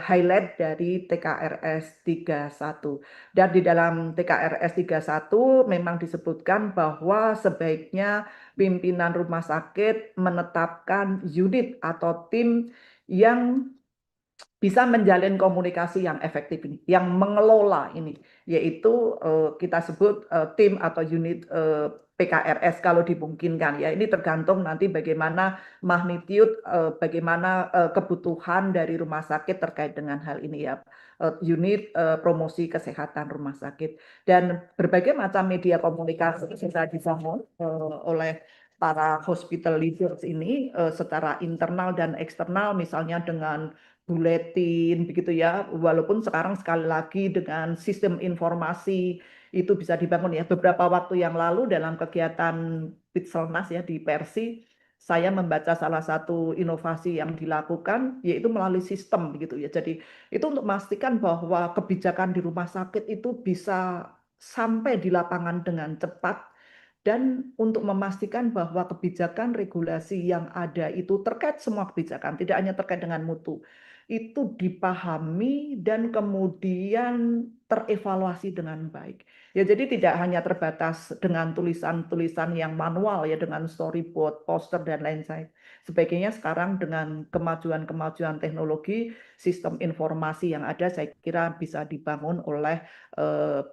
Speaker 1: highlight dari TKRS 31. Dan di dalam TKRS 31 memang disebutkan bahwa sebaiknya pimpinan rumah sakit menetapkan unit atau tim yang bisa menjalin komunikasi yang efektif ini, yang mengelola ini, yaitu kita sebut tim atau unit PKRS kalau dimungkinkan ya. Ini tergantung nanti bagaimana magnitude, bagaimana kebutuhan dari rumah sakit terkait dengan hal ini ya. Unit promosi kesehatan rumah sakit dan berbagai macam media komunikasi bisa dibangun oleh para hospital leaders ini secara internal dan eksternal, misalnya dengan buletin begitu ya, walaupun sekarang sekali lagi dengan sistem informasi itu bisa dibangun ya. Beberapa waktu yang lalu dalam kegiatan Pitselnas ya di Persi, saya membaca salah satu inovasi yang dilakukan yaitu melalui sistem begitu ya. Jadi itu untuk memastikan bahwa kebijakan di rumah sakit itu bisa sampai di lapangan dengan cepat dan untuk memastikan bahwa kebijakan regulasi yang ada itu terkait semua kebijakan, tidak hanya terkait dengan mutu, itu dipahami dan kemudian terevaluasi dengan baik. Ya, jadi tidak hanya terbatas dengan tulisan-tulisan yang manual ya dengan storyboard, poster dan lain sebagainya. Sekarang dengan kemajuan-kemajuan teknologi, sistem informasi yang ada, saya kira bisa dibangun oleh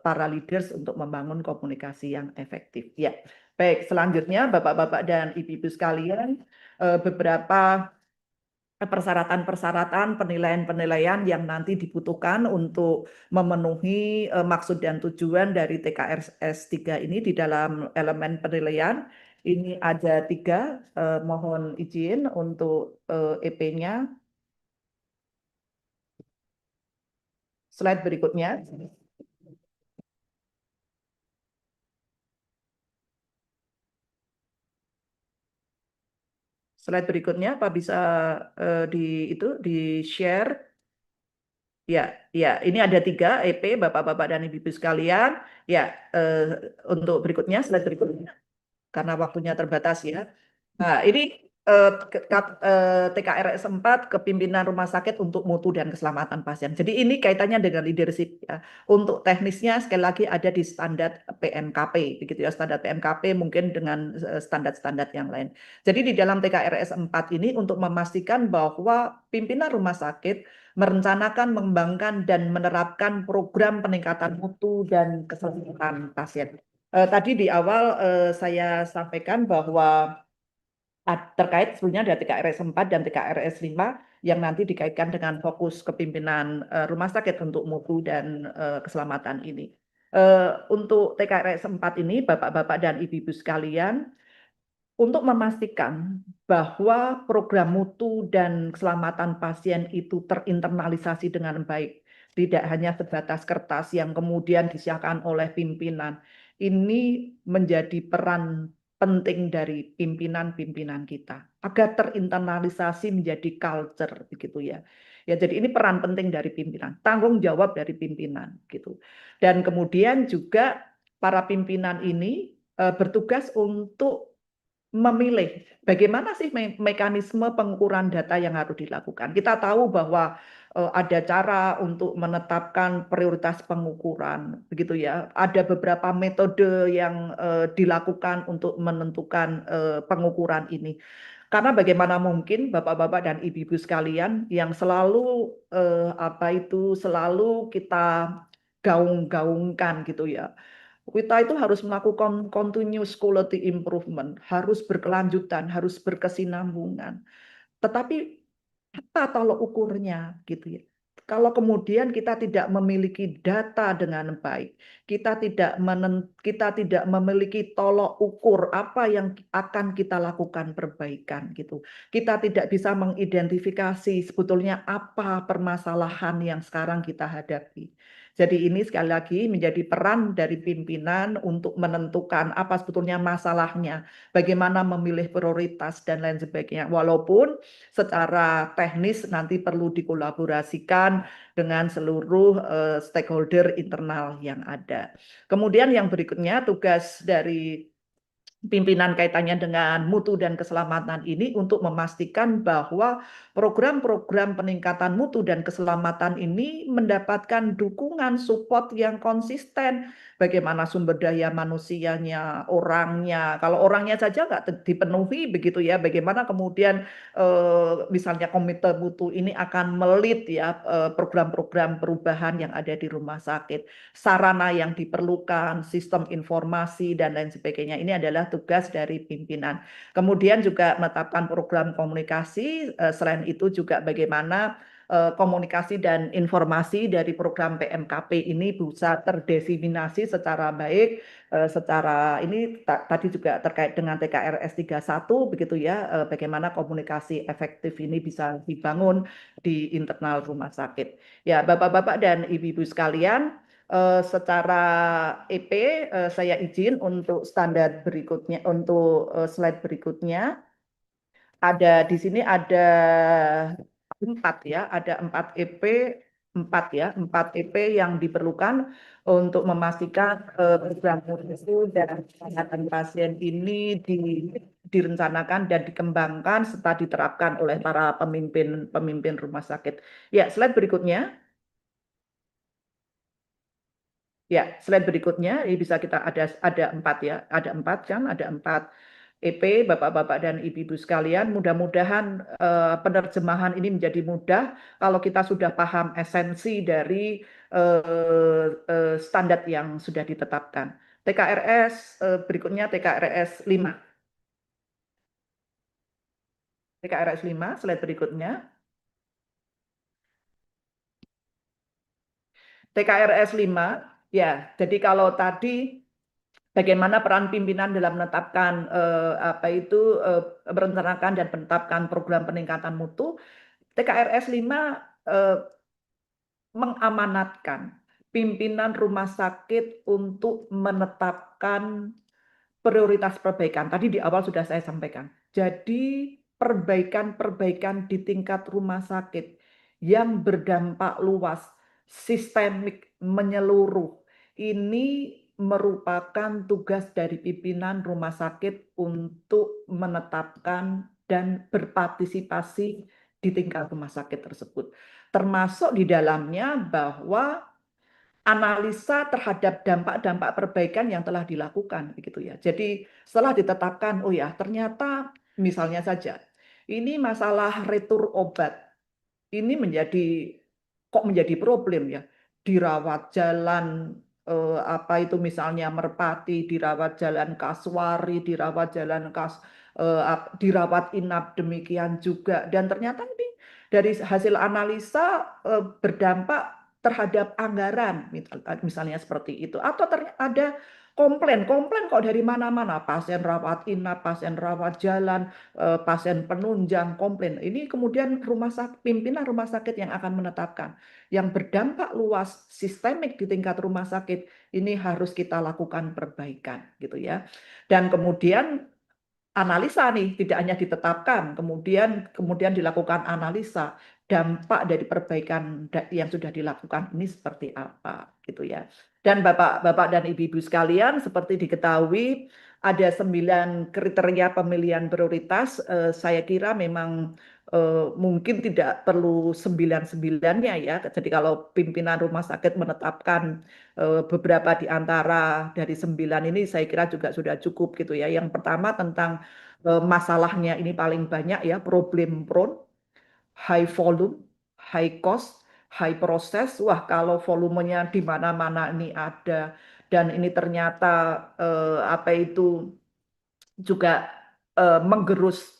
Speaker 1: para leaders untuk membangun komunikasi yang efektif. Ya, baik. Selanjutnya, Bapak-bapak dan Ibu-ibu sekalian, beberapa persyaratan-persyaratan, penilaian-penilaian yang nanti dibutuhkan untuk memenuhi maksud dan tujuan dari TKRS 3 ini di dalam elemen penilaian. Ini ada 3, mohon izin untuk EP-nya. Slide berikutnya. Slide berikutnya, Pak bisa di share. Ya, ya, ini ada 3 EP, Bapak-bapak dan Ibu-ibu sekalian. Ya, untuk berikutnya, slide berikutnya, karena waktunya terbatas ya. Nah, ini TKRS 4, Kepimpinan Rumah Sakit untuk Mutu dan Keselamatan Pasien. Jadi ini kaitannya dengan leadership ya. Untuk teknisnya sekali lagi ada di standar PMKP, begitu ya, standar PMKP mungkin dengan standar-standar yang lain. Jadi di dalam TKRS 4 ini untuk memastikan bahwa pimpinan rumah sakit merencanakan, mengembangkan dan menerapkan program peningkatan mutu dan keselamatan pasien. Tadi di awal saya sampaikan bahwa terkait sebenarnya ada TKRS 4 dan TKRS 5 yang nanti dikaitkan dengan fokus kepimpinan rumah sakit untuk mutu dan keselamatan ini. Untuk TKRS 4 ini, Bapak-bapak dan Ibu-ibu sekalian, untuk memastikan bahwa program mutu dan keselamatan pasien itu terinternalisasi dengan baik, tidak hanya sebatas kertas yang kemudian disiapkan oleh pimpinan. Ini menjadi peran penting dari pimpinan-pimpinan kita agar terinternalisasi menjadi culture begitu ya. Ya, jadi ini peran penting dari pimpinan, tanggung jawab dari pimpinan gitu. Dan kemudian juga para pimpinan ini bertugas untuk memilih bagaimana sih mekanisme pengukuran data yang harus dilakukan. Kita tahu bahwa ada cara untuk menetapkan prioritas pengukuran, begitu ya. Ada beberapa metode yang dilakukan untuk menentukan pengukuran ini. Karena bagaimana mungkin Bapak-bapak dan Ibu-ibu sekalian yang selalu selalu kita gaung-gaungkan gitu ya, kita itu harus melakukan continuous quality improvement, harus berkelanjutan, harus berkesinambungan. Tetapi apa tolok ukurnya gitu ya? Kalau kemudian kita tidak memiliki data dengan baik, kita tidak memiliki tolok ukur apa yang akan kita lakukan perbaikan gitu. Kita tidak bisa mengidentifikasi sebetulnya apa permasalahan yang sekarang kita hadapi. Jadi ini sekali lagi menjadi peran dari pimpinan untuk menentukan apa sebetulnya masalahnya, bagaimana memilih prioritas dan lain sebagainya. Walaupun secara teknis nanti perlu dikolaborasikan dengan seluruh stakeholder internal yang ada. Kemudian yang berikutnya tugas dari pimpinan kaitannya dengan mutu dan keselamatan ini untuk memastikan bahwa program-program peningkatan mutu dan keselamatan ini mendapatkan dukungan support yang konsisten. Bagaimana sumber daya manusianya, orangnya. Kalau orangnya saja nggak dipenuhi begitu ya, bagaimana kemudian misalnya komite mutu ini akan melit ya program-program perubahan yang ada di rumah sakit, sarana yang diperlukan, sistem informasi, dan lain sebagainya. Ini adalah tugas dari pimpinan. Kemudian juga menetapkan program komunikasi, selain itu juga bagaimana komunikasi dan informasi dari program PMKP ini bisa terdiseminasi secara baik, secara ini tadi juga terkait dengan TKRS 31 begitu ya, bagaimana komunikasi efektif ini bisa dibangun di internal rumah sakit. Ya, Bapak-bapak dan Ibu-ibu sekalian, secara EP saya izin untuk standar berikutnya, untuk slide berikutnya. Ada di sini ada 4 ya, ada 4 EP, 4 ya, 4 EP yang diperlukan untuk memastikan program mutu dan kesehatan pasien ini direncanakan dan dikembangkan serta diterapkan oleh para pemimpin rumah sakit. Ya, slide berikutnya. Ya, slide berikutnya ini bisa kita ada 4 ya, ada 4 kan, ada 4 EP, Bapak-bapak dan Ibu-ibu sekalian. Mudah-mudahan penerjemahan ini menjadi mudah kalau kita sudah paham esensi dari standar yang sudah ditetapkan. TKRS berikutnya TKRS 5. TKRS 5, slide berikutnya. TKRS 5, ya. Jadi kalau tadi bagaimana peran pimpinan dalam menetapkan merencanakan dan menetapkan program peningkatan mutu. TKRS 5 mengamanatkan pimpinan rumah sakit untuk menetapkan prioritas perbaikan. Tadi di awal sudah saya sampaikan. Jadi perbaikan-perbaikan di tingkat rumah sakit yang berdampak luas, sistemik, menyeluruh. Ini merupakan tugas dari pimpinan rumah sakit untuk menetapkan dan berpartisipasi di tingkat rumah sakit tersebut. Termasuk di dalamnya bahwa analisa terhadap dampak-dampak perbaikan yang telah dilakukan begitu ya. Jadi setelah ditetapkan, oh ya ternyata misalnya saja ini masalah retur obat ini menjadi problem ya. Dirawat jalan apa itu misalnya Merpati, dirawat jalan Kaswari, dirawat jalan dirawat inap demikian juga, dan ternyata ini dari hasil analisa berdampak terhadap anggaran misalnya seperti itu, atau ada komplain kok dari mana-mana, pasien rawat inap, pasien rawat jalan, pasien penunjang komplain. Ini kemudian pimpinan rumah sakit yang akan menetapkan yang berdampak luas sistemik di tingkat rumah sakit ini harus kita lakukan perbaikan gitu ya. Dan kemudian analisa nih tidak hanya ditetapkan, kemudian dilakukan analisa dampak dari perbaikan yang sudah dilakukan ini seperti apa gitu ya. Dan Bapak-bapak dan Ibu-ibu sekalian, seperti diketahui ada 9 kriteria pemilihan prioritas. Saya kira memang mungkin tidak perlu 9-9-nya ya. Jadi kalau pimpinan rumah sakit menetapkan beberapa di antara dari 9 ini saya kira juga sudah cukup gitu ya. Yang pertama tentang masalahnya ini paling banyak ya, problem prone, high volume, high cost, high process. Wah, kalau volumenya di mana-mana ini ada dan ini ternyata apa itu juga menggerus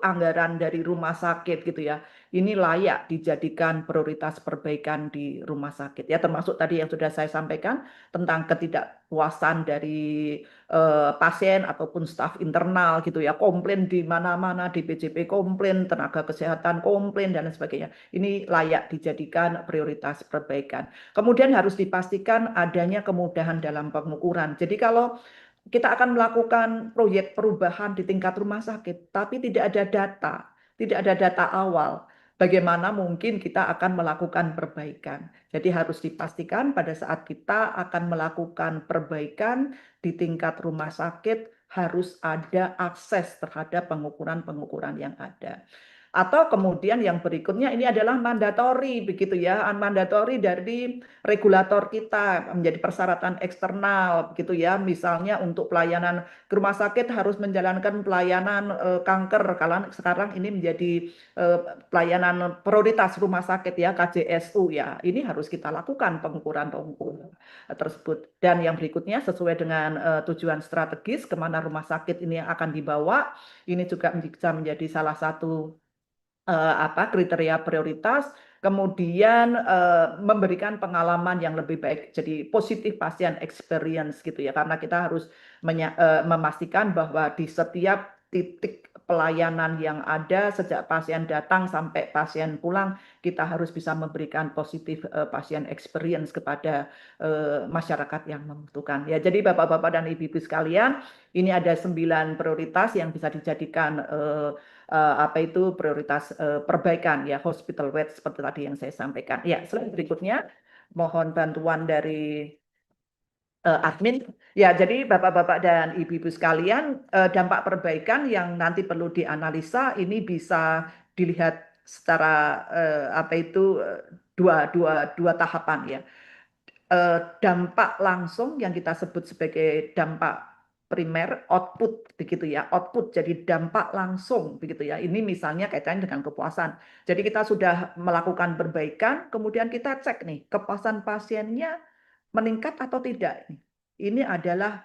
Speaker 1: anggaran dari rumah sakit gitu ya. Ini layak dijadikan prioritas perbaikan di rumah sakit ya, termasuk tadi yang sudah saya sampaikan tentang ketidakpuasan dari pasien ataupun staf internal gitu ya, komplain di mana-mana, di PJP komplain, tenaga kesehatan komplain dan lain sebagainya. Ini layak dijadikan prioritas perbaikan. Kemudian harus dipastikan adanya kemudahan dalam pengukuran. Jadi kalau kita akan melakukan proyek perubahan di tingkat rumah sakit, tapi tidak ada data, tidak ada data awal. Bagaimana mungkin kita akan melakukan perbaikan? Jadi harus dipastikan pada saat kita akan melakukan perbaikan di tingkat rumah sakit harus ada akses terhadap pengukuran-pengukuran yang ada. Atau kemudian yang berikutnya ini adalah mandatori begitu ya, mandatori dari regulator kita menjadi persyaratan eksternal begitu ya. Misalnya untuk pelayanan ke rumah sakit harus menjalankan pelayanan kanker, kalau sekarang ini menjadi pelayanan prioritas rumah sakit ya, KJSU ya. Ini harus kita lakukan pengukuran-pengukuran tersebut. Dan yang berikutnya sesuai dengan tujuan strategis kemana rumah sakit ini akan dibawa, ini juga bisa menjadi salah satu kriteria prioritas, kemudian memberikan pengalaman yang lebih baik, jadi positif pasien experience gitu ya, karena kita harus memastikan bahwa di setiap titik pelayanan yang ada sejak pasien datang sampai pasien pulang, kita harus bisa memberikan positif pasien experience kepada masyarakat yang membutuhkan. Ya, jadi Bapak-bapak dan Ibu-ibu sekalian, ini ada 9 prioritas yang bisa dijadikan prioritas perbaikan ya, hospital bed seperti tadi yang saya sampaikan. Ya, slide berikutnya mohon bantuan dari admin. Ya, jadi Bapak-bapak dan Ibu-ibu sekalian, dampak perbaikan yang nanti perlu dianalisa ini bisa dilihat secara dua tahapan ya. Dampak langsung yang kita sebut sebagai dampak primer, output begitu ya, output jadi dampak langsung begitu ya. Ini misalnya kaitannya dengan kepuasan. Jadi kita sudah melakukan perbaikan, kemudian kita cek nih kepuasan pasiennya meningkat atau tidak. Ini adalah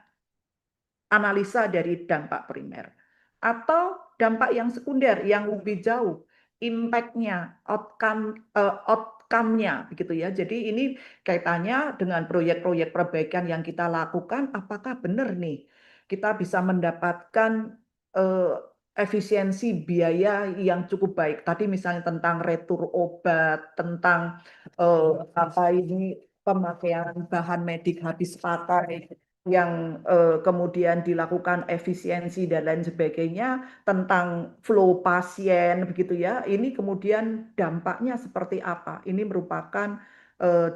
Speaker 1: analisa dari dampak primer. Atau dampak yang sekunder yang lebih jauh, impact-nya, outcome-nya begitu ya. Jadi ini kaitannya dengan proyek-proyek perbaikan yang kita lakukan, apakah benar nih kita bisa mendapatkan efisiensi biaya yang cukup baik. Tadi misalnya tentang retur obat, tentang pemakaian bahan medik habis pakai yang kemudian dilakukan efisiensi dan lain sebagainya, tentang flow pasien begitu ya. Ini kemudian dampaknya seperti apa? Ini merupakan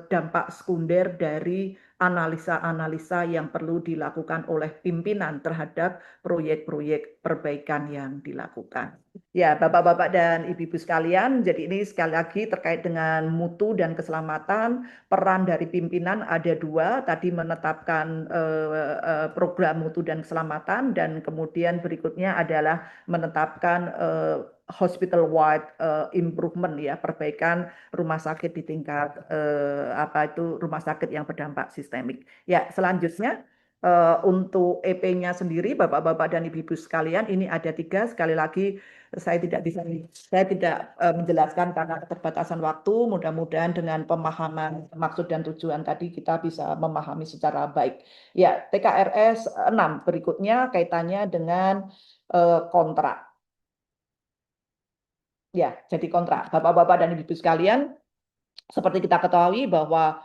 Speaker 1: dampak sekunder dari analisa-analisa yang perlu dilakukan oleh pimpinan terhadap proyek-proyek perbaikan yang dilakukan. Ya, Bapak-bapak dan Ibu-ibu sekalian, jadi ini sekali lagi terkait dengan mutu dan keselamatan, peran dari pimpinan ada dua, tadi menetapkan program mutu dan keselamatan, dan kemudian berikutnya adalah menetapkan hospital wide improvement ya, perbaikan rumah sakit di tingkat rumah sakit yang berdampak sistemik. Ya, selanjutnya untuk EP-nya sendiri, Bapak-bapak dan Ibu-ibu sekalian, ini ada 3. Sekali lagi saya tidak menjelaskan karena keterbatasan waktu. Mudah-mudahan dengan pemahaman maksud dan tujuan tadi kita bisa memahami secara baik. Ya, TKRS 6 berikutnya kaitannya dengan kontrak. Ya, jadi kontrak. Bapak-bapak dan Ibu sekalian, seperti kita ketahui bahwa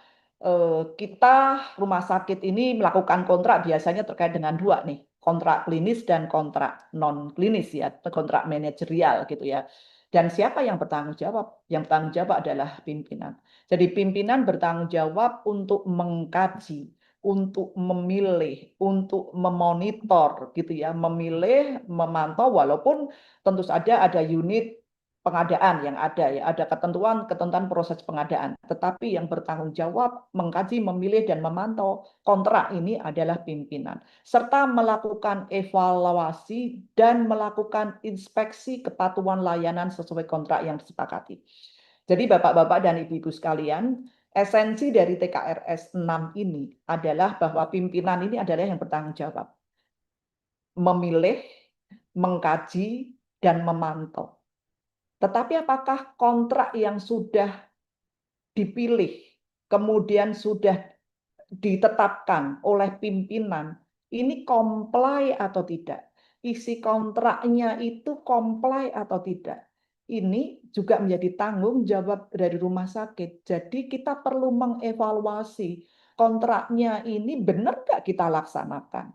Speaker 1: kita rumah sakit ini melakukan kontrak biasanya terkait dengan dua nih, kontrak klinis dan kontrak non klinis ya, kontrak manajerial gitu ya. Dan siapa yang bertanggung jawab? Yang bertanggung jawab adalah pimpinan. Jadi pimpinan bertanggung jawab untuk mengkaji, untuk memilih, untuk memonitor gitu ya, memilih, memantau, walaupun tentu saja ada unit pengadaan yang ada ya, ada ketentuan proses pengadaan. Tetapi yang bertanggung jawab mengkaji, memilih dan memantau kontrak ini adalah pimpinan, serta melakukan evaluasi dan melakukan inspeksi kepatuhan layanan sesuai kontrak yang disepakati. Jadi Bapak-bapak dan Ibu-ibu sekalian, esensi dari TKRS 6 ini adalah bahwa pimpinan ini adalah yang bertanggung jawab memilih, mengkaji dan memantau. Tetapi apakah kontrak yang sudah dipilih, kemudian sudah ditetapkan oleh pimpinan, ini comply atau tidak? Isi kontraknya itu comply atau tidak? Ini juga menjadi tanggung jawab dari rumah sakit. Jadi kita perlu mengevaluasi kontraknya ini benar nggak kita laksanakan.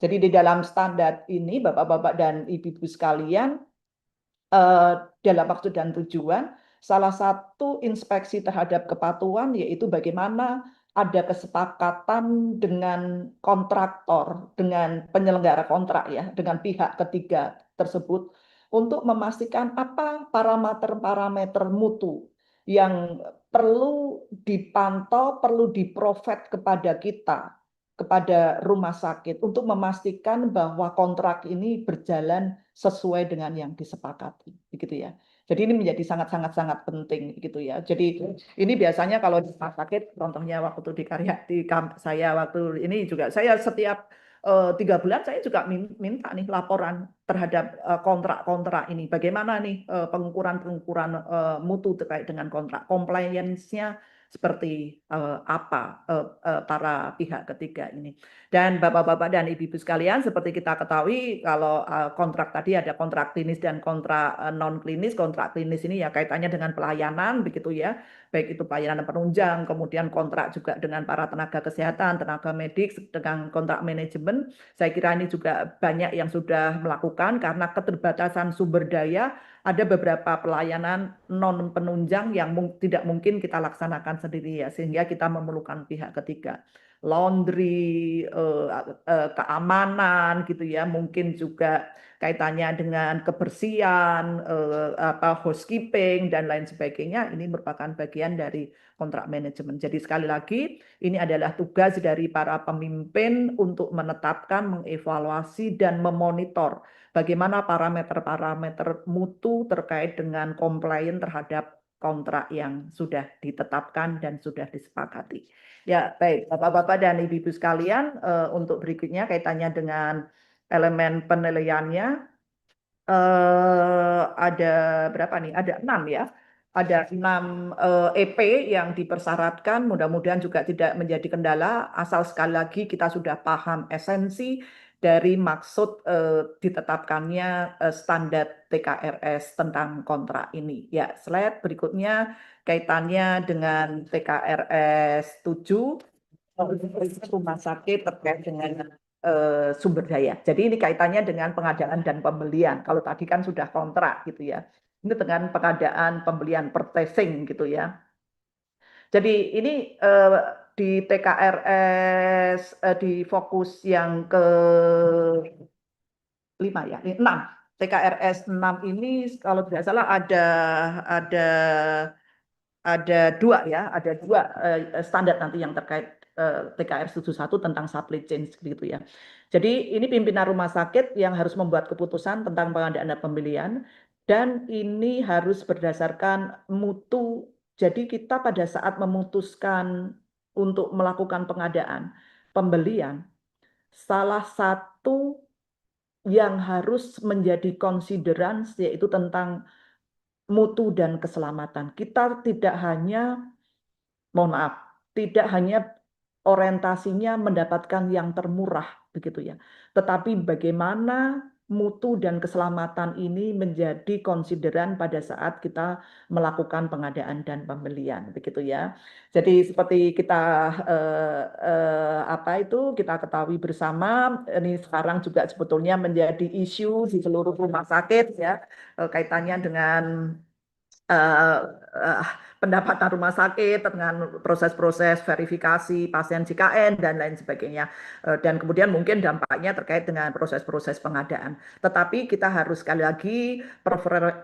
Speaker 1: Jadi di dalam standar ini, Bapak-bapak dan Ibu-ibu sekalian, dalam maksud dan tujuan, salah satu inspeksi terhadap kepatuhan yaitu bagaimana ada kesepakatan dengan kontraktor, dengan penyelenggara kontrak ya, dengan pihak ketiga tersebut untuk memastikan apa parameter-parameter mutu yang perlu dipantau, perlu diprovide kepada kita, kepada rumah sakit untuk memastikan bahwa kontrak ini berjalan sesuai dengan yang disepakati, begitu ya. Jadi ini menjadi sangat-sangat penting gitu ya. Jadi ini biasanya kalau di rumah sakit, contohnya waktu di karya saya waktu ini juga saya setiap 3 bulan saya juga minta nih laporan terhadap kontrak-kontrak ini. Bagaimana nih pengukuran-pengukuran mutu terkait dengan kontrak, compliance-nya seperti apa para pihak ketiga ini. Dan Bapak-bapak dan Ibu-ibu sekalian, seperti kita ketahui kalau kontrak tadi ada kontrak klinis dan kontrak non klinis. Kontrak klinis ini ya kaitannya dengan pelayanan begitu ya, baik itu pelayanan penunjang, kemudian kontrak juga dengan para tenaga kesehatan, tenaga medik, dengan kontrak manajemen. Saya kira ini juga banyak yang sudah melakukan karena keterbatasan sumber daya. Ada beberapa pelayanan non penunjang yang tidak mungkin kita laksanakan sendiri ya, sehingga kita memerlukan pihak ketiga. Laundry, keamanan gitu ya, mungkin juga kaitannya dengan kebersihan, housekeeping dan lain sebagainya. Ini merupakan bagian dari kontrak manajemen. Jadi sekali lagi, ini adalah tugas dari para pemimpin untuk menetapkan, mengevaluasi dan memonitor bagaimana parameter-parameter mutu terkait dengan komplain terhadap kontrak yang sudah ditetapkan dan sudah disepakati. Ya, baik, Bapak-bapak dan Ibu-ibu sekalian, untuk berikutnya kaitannya dengan elemen penilaiannya, ada berapa nih? Ada 6 ya. Ada 6 EP yang dipersyaratkan, mudah-mudahan juga tidak menjadi kendala, asal sekali lagi kita sudah paham esensi dari maksud ditetapkannya standar TKRS tentang kontrak ini. Ya, slide berikutnya kaitannya dengan TKRS 7, rumah sakit terkait dengan sumber daya. Jadi ini kaitannya dengan pengadaan dan pembelian. Kalau tadi kan sudah kontrak gitu ya. Ini dengan pengadaan pembelian purchasing gitu ya. Jadi ini di TKRS di fokus yang ke 5 ya, 6. TKRS 6 ini kalau tidak salah ada ada 2 ya, ada 2 standar nanti yang terkait TKR 71 tentang supply chain gitu ya. Jadi ini pimpinan rumah sakit yang harus membuat keputusan tentang pengadaan dan pembelian dan ini harus berdasarkan mutu. Jadi kita pada saat memutuskan untuk melakukan pengadaan, pembelian, salah satu yang harus menjadi konsideran yaitu tentang mutu dan keselamatan. Kita tidak hanya, mohon maaf, tidak hanya orientasinya mendapatkan yang termurah begitu ya. Tetapi bagaimana mutu dan keselamatan ini menjadi konsideran pada saat kita melakukan pengadaan dan pembelian begitu ya. Jadi seperti kita kita ketahui bersama, ini sekarang juga sebetulnya menjadi isu di seluruh rumah sakit ya, kaitannya dengan uh, uh, pendapatan rumah sakit dengan proses-proses verifikasi pasien JKN dan lain sebagainya. Dan kemudian mungkin dampaknya terkait dengan proses-proses pengadaan. Tetapi kita harus sekali lagi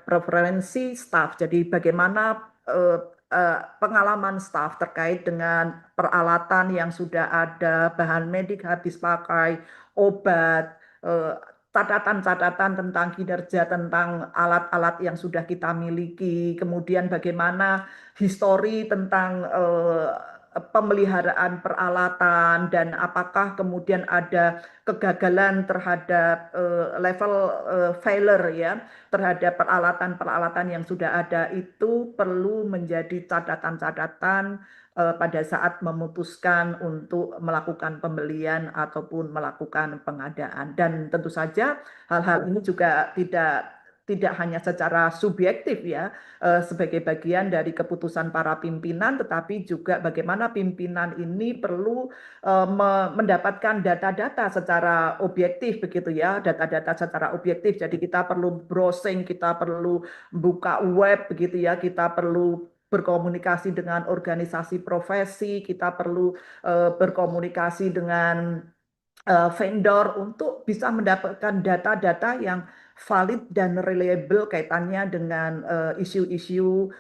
Speaker 1: preferensi staf. Jadi bagaimana pengalaman staf terkait dengan peralatan yang sudah ada, bahan medik habis pakai, obat, catatan-catatan tentang kinerja, tentang alat-alat yang sudah kita miliki, kemudian bagaimana histori tentang pemeliharaan peralatan dan apakah kemudian ada kegagalan terhadap level failure ya terhadap peralatan-peralatan yang sudah ada itu perlu menjadi catatan-catatan pada saat memutuskan untuk melakukan pembelian ataupun melakukan pengadaan. Dan tentu saja hal-hal ini juga tidak hanya secara subjektif ya sebagai bagian dari keputusan para pimpinan, tetapi juga bagaimana pimpinan ini perlu mendapatkan data-data secara objektif begitu ya, data-data secara objektif. Jadi kita perlu browsing, kita perlu buka web begitu ya, kita perlu berkomunikasi dengan organisasi profesi, kita perlu berkomunikasi dengan vendor untuk bisa mendapatkan data-data yang valid dan reliable kaitannya dengan isu-isu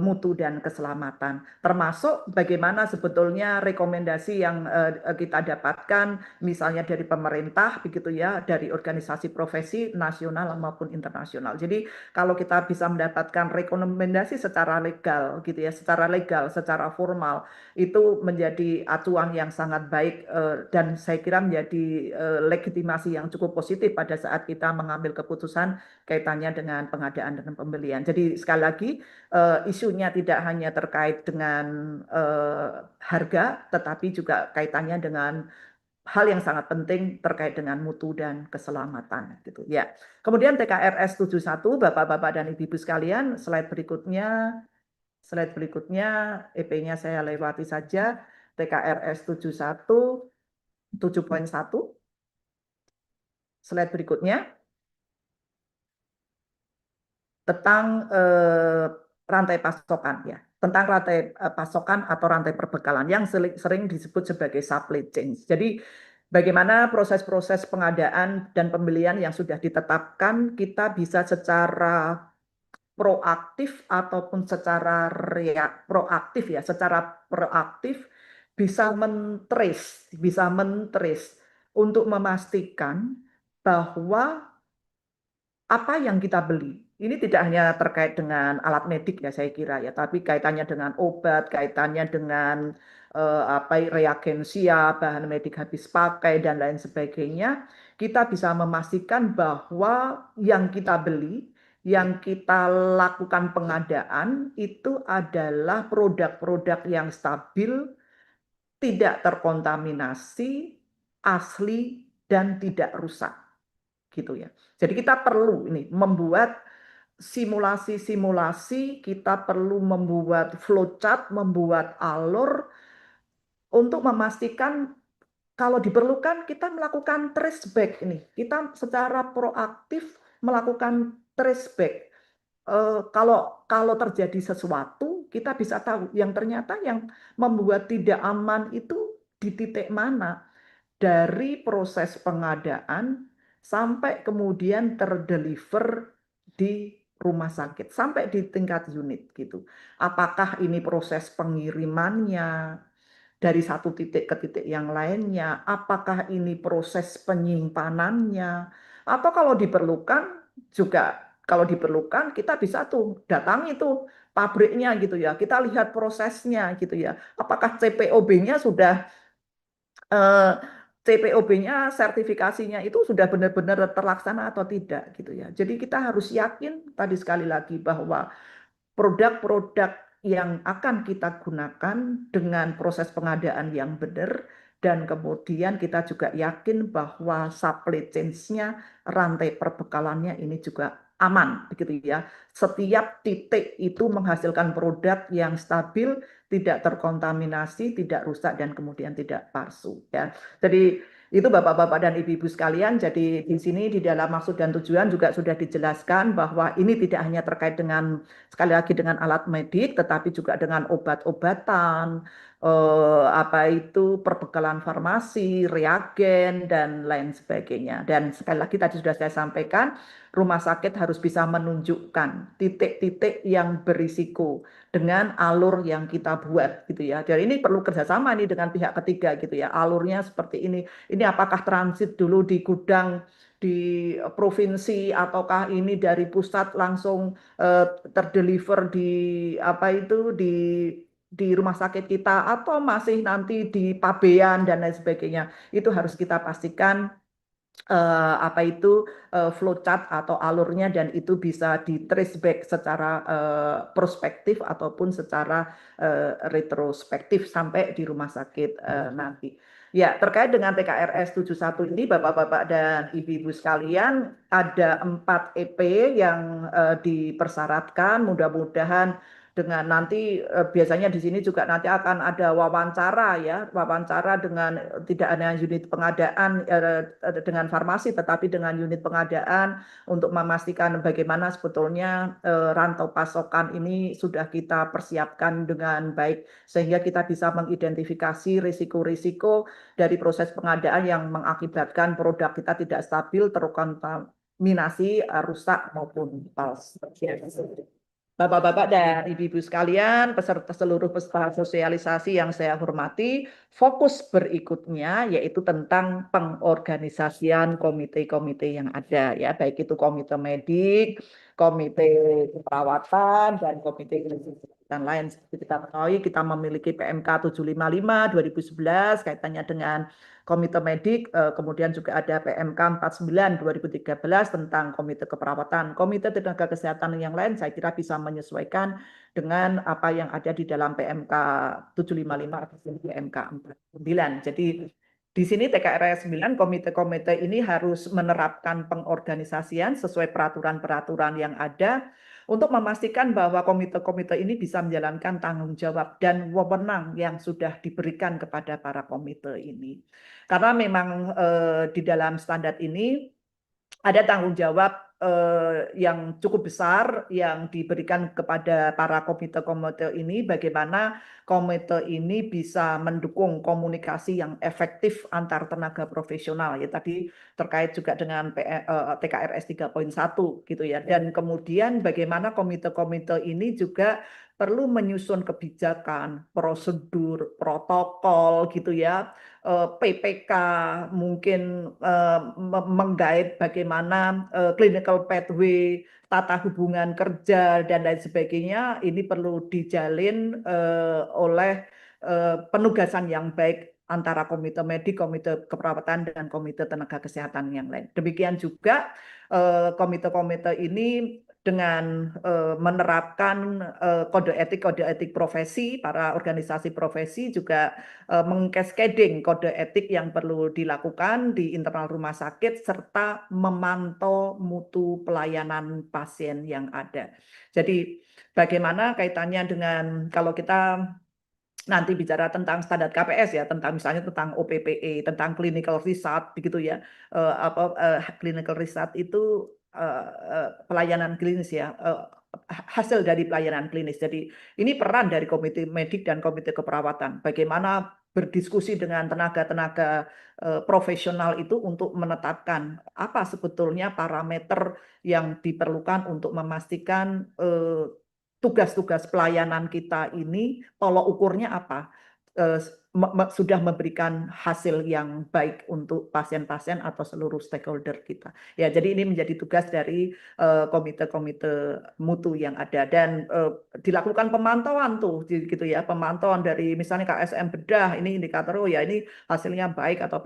Speaker 1: mutu dan keselamatan. Termasuk bagaimana sebetulnya rekomendasi yang kita dapatkan misalnya dari pemerintah begitu ya, dari organisasi profesi nasional maupun internasional. Jadi kalau kita bisa mendapatkan rekomendasi secara legal gitu ya, secara formal itu menjadi acuan yang sangat baik dan saya kira menjadi legitimasi yang cukup positif pada saat kita mengambil keputusan kaitannya dengan pengadaan dan pembelian. Jadi sekali lagi isunya tidak hanya terkait dengan harga, tetapi juga kaitannya dengan hal yang sangat penting terkait dengan mutu dan keselamatan gitu ya. Kemudian TKRS 71 Bapak-bapak dan Ibu-ibu sekalian, slide berikutnya EP-nya saya lewati saja. TKRS 71 7.1. Slide berikutnya tentang rantai pasokan ya, tentang rantai pasokan atau rantai perbekalan yang sering disebut sebagai supply chain. Jadi bagaimana proses-proses pengadaan dan pembelian yang sudah ditetapkan kita bisa secara proaktif ataupun secara proaktif ya, secara proaktif bisa mentrace untuk memastikan bahwa apa yang kita beli. Ini tidak hanya terkait dengan alat medik ya saya kira ya, tapi kaitannya dengan obat, kaitannya dengan apa reagensia, bahan medik habis pakai dan lain sebagainya. Kita bisa memastikan bahwa yang kita beli, yang kita lakukan pengadaan itu adalah produk-produk yang stabil, tidak terkontaminasi, asli dan tidak rusak gitu ya. Jadi kita perlu ini membuat simulasi-simulasi, kita perlu membuat flowchart, membuat alur untuk memastikan kalau diperlukan kita melakukan trace back ini. Kita secara proaktif melakukan trace back. Kalau terjadi sesuatu, kita bisa tahu yang ternyata yang membuat tidak aman itu di titik mana dari proses pengadaan sampai kemudian terdeliver di rumah sakit sampai di tingkat unit gitu. Apakah ini proses pengirimannya dari satu titik ke titik yang lainnya? Apakah ini proses penyimpanannya? Atau kalau diperlukan kita bisa tuh datangi tuh pabriknya gitu ya. Kita lihat prosesnya gitu ya. Apakah CPOB-nya sudah CPOB-nya sertifikasinya itu sudah benar-benar terlaksana atau tidak gitu ya. Jadi kita harus yakin tadi sekali lagi bahwa produk-produk yang akan kita gunakan dengan proses pengadaan yang benar dan kemudian kita juga yakin bahwa supply chain-nya, rantai perbekalannya ini juga aman begitu ya. Setiap titik itu menghasilkan produk yang stabil, tidak terkontaminasi, tidak rusak dan kemudian tidak palsu ya. Jadi itu Bapak-bapak dan Ibu-ibu sekalian, jadi di sini di dalam maksud dan tujuan juga sudah dijelaskan bahwa ini tidak hanya terkait dengan sekali lagi dengan alat medik, tetapi juga dengan obat-obatan, apa itu perbekalan farmasi, reagen dan lain sebagainya. Dan sekali lagi tadi sudah saya sampaikan, rumah sakit harus bisa menunjukkan titik-titik yang berisiko dengan alur yang kita buat gitu ya. Jadi ini perlu kerjasama nih dengan pihak ketiga gitu ya. Alurnya seperti ini. Ini apakah transit dulu di gudang di provinsi ataukah ini dari pusat langsung terdeliver di apa itu di rumah sakit kita atau masih nanti di pabean dan lain sebagainya. Itu harus kita pastikan apa itu flowchart atau alurnya dan itu bisa di trace back secara prospektif ataupun secara retrospektif sampai di rumah sakit nanti. Ya, terkait dengan TKRS 71 ini Bapak-bapak dan Ibu-ibu sekalian ada 4 EP yang dipersyaratkan mudah-mudahan dengan nanti biasanya di sini juga nanti akan ada wawancara ya, wawancara dengan tidak hanya unit pengadaan dengan farmasi, tetapi dengan unit pengadaan untuk memastikan bagaimana sebetulnya rantau pasokan ini sudah kita persiapkan dengan baik sehingga kita bisa mengidentifikasi risiko-risiko dari proses pengadaan yang mengakibatkan produk kita tidak stabil, terkontaminasi, rusak maupun palsu. Bapak-bapak dan ibu-ibu sekalian, peserta seluruh peserta sosialisasi yang saya hormati, fokus berikutnya yaitu tentang pengorganisasian komite-komite yang ada ya, baik itu komite medik, komite keperawatan dan komite dan lain. Seperti kita ketahui, kita memiliki PMK 755 2011 kaitannya dengan komite medik, kemudian juga ada PMK 49 2013 tentang komite keperawatan, komite tenaga kesehatan yang lain saya kira bisa menyesuaikan dengan apa yang ada di dalam PMK 755 atau PMK 49. Jadi di sini TKRS 9 komite-komite ini harus menerapkan pengorganisasian sesuai peraturan-peraturan yang ada untuk memastikan bahwa komite-komite ini bisa menjalankan tanggung jawab dan wewenang yang sudah diberikan kepada para komite ini. Karena memang di dalam standar ini ada tanggung jawab yang cukup besar yang diberikan kepada para komite-komite ini, bagaimana komite ini bisa mendukung komunikasi yang efektif antar tenaga profesional ya tadi terkait juga dengan TKRS 3.1 gitu ya, dan kemudian bagaimana komite-komite ini juga perlu menyusun kebijakan, prosedur, protokol gitu ya, PPK, mungkin menggait bagaimana clinical pathway, tata hubungan kerja, dan lain sebagainya, ini perlu dijalin oleh penugasan yang baik antara komite medik, komite keperawatan, dan komite tenaga kesehatan yang lain. Demikian juga komite-komite ini dengan menerapkan kode etik profesi, para organisasi profesi juga mengcascading kode etik yang perlu dilakukan di internal rumah sakit serta memantau mutu pelayanan pasien yang ada. Jadi bagaimana kaitannya dengan kalau kita nanti bicara tentang standar KPS ya, tentang misalnya tentang OPPE, tentang clinical research begitu ya, clinical research itu pelayanan klinis ya, hasil dari pelayanan klinis. Jadi ini peran dari komite medik dan komite keperawatan, bagaimana berdiskusi dengan tenaga-tenaga profesional itu untuk menetapkan apa sebetulnya parameter yang diperlukan untuk memastikan tugas-tugas pelayanan kita ini tolok ukurnya apa, sudah memberikan hasil yang baik untuk pasien-pasien atau seluruh stakeholder kita. Ya, jadi ini menjadi tugas dari komite-komite mutu yang ada dan dilakukan pemantauan tuh gitu ya, pemantauan dari misalnya KSM bedah, ini indikator oh ya ini hasilnya baik atau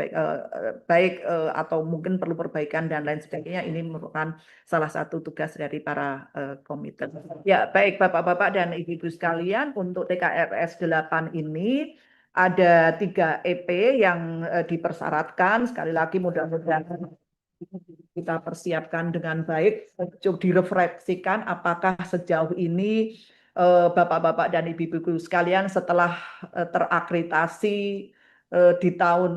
Speaker 1: baik atau mungkin perlu perbaikan dan lain sebagainya. Ini merupakan salah satu tugas dari para komite. Ya, baik Bapak-bapak dan Ibu-ibu sekalian, untuk TKRS 8 ini ada 3 EP yang dipersyaratkan. Sekali lagi mudah-mudahan kita persiapkan dengan baik, coba direfleksikan apakah sejauh ini Bapak-bapak dan Ibu-ibu sekalian setelah terakreditasi di tahun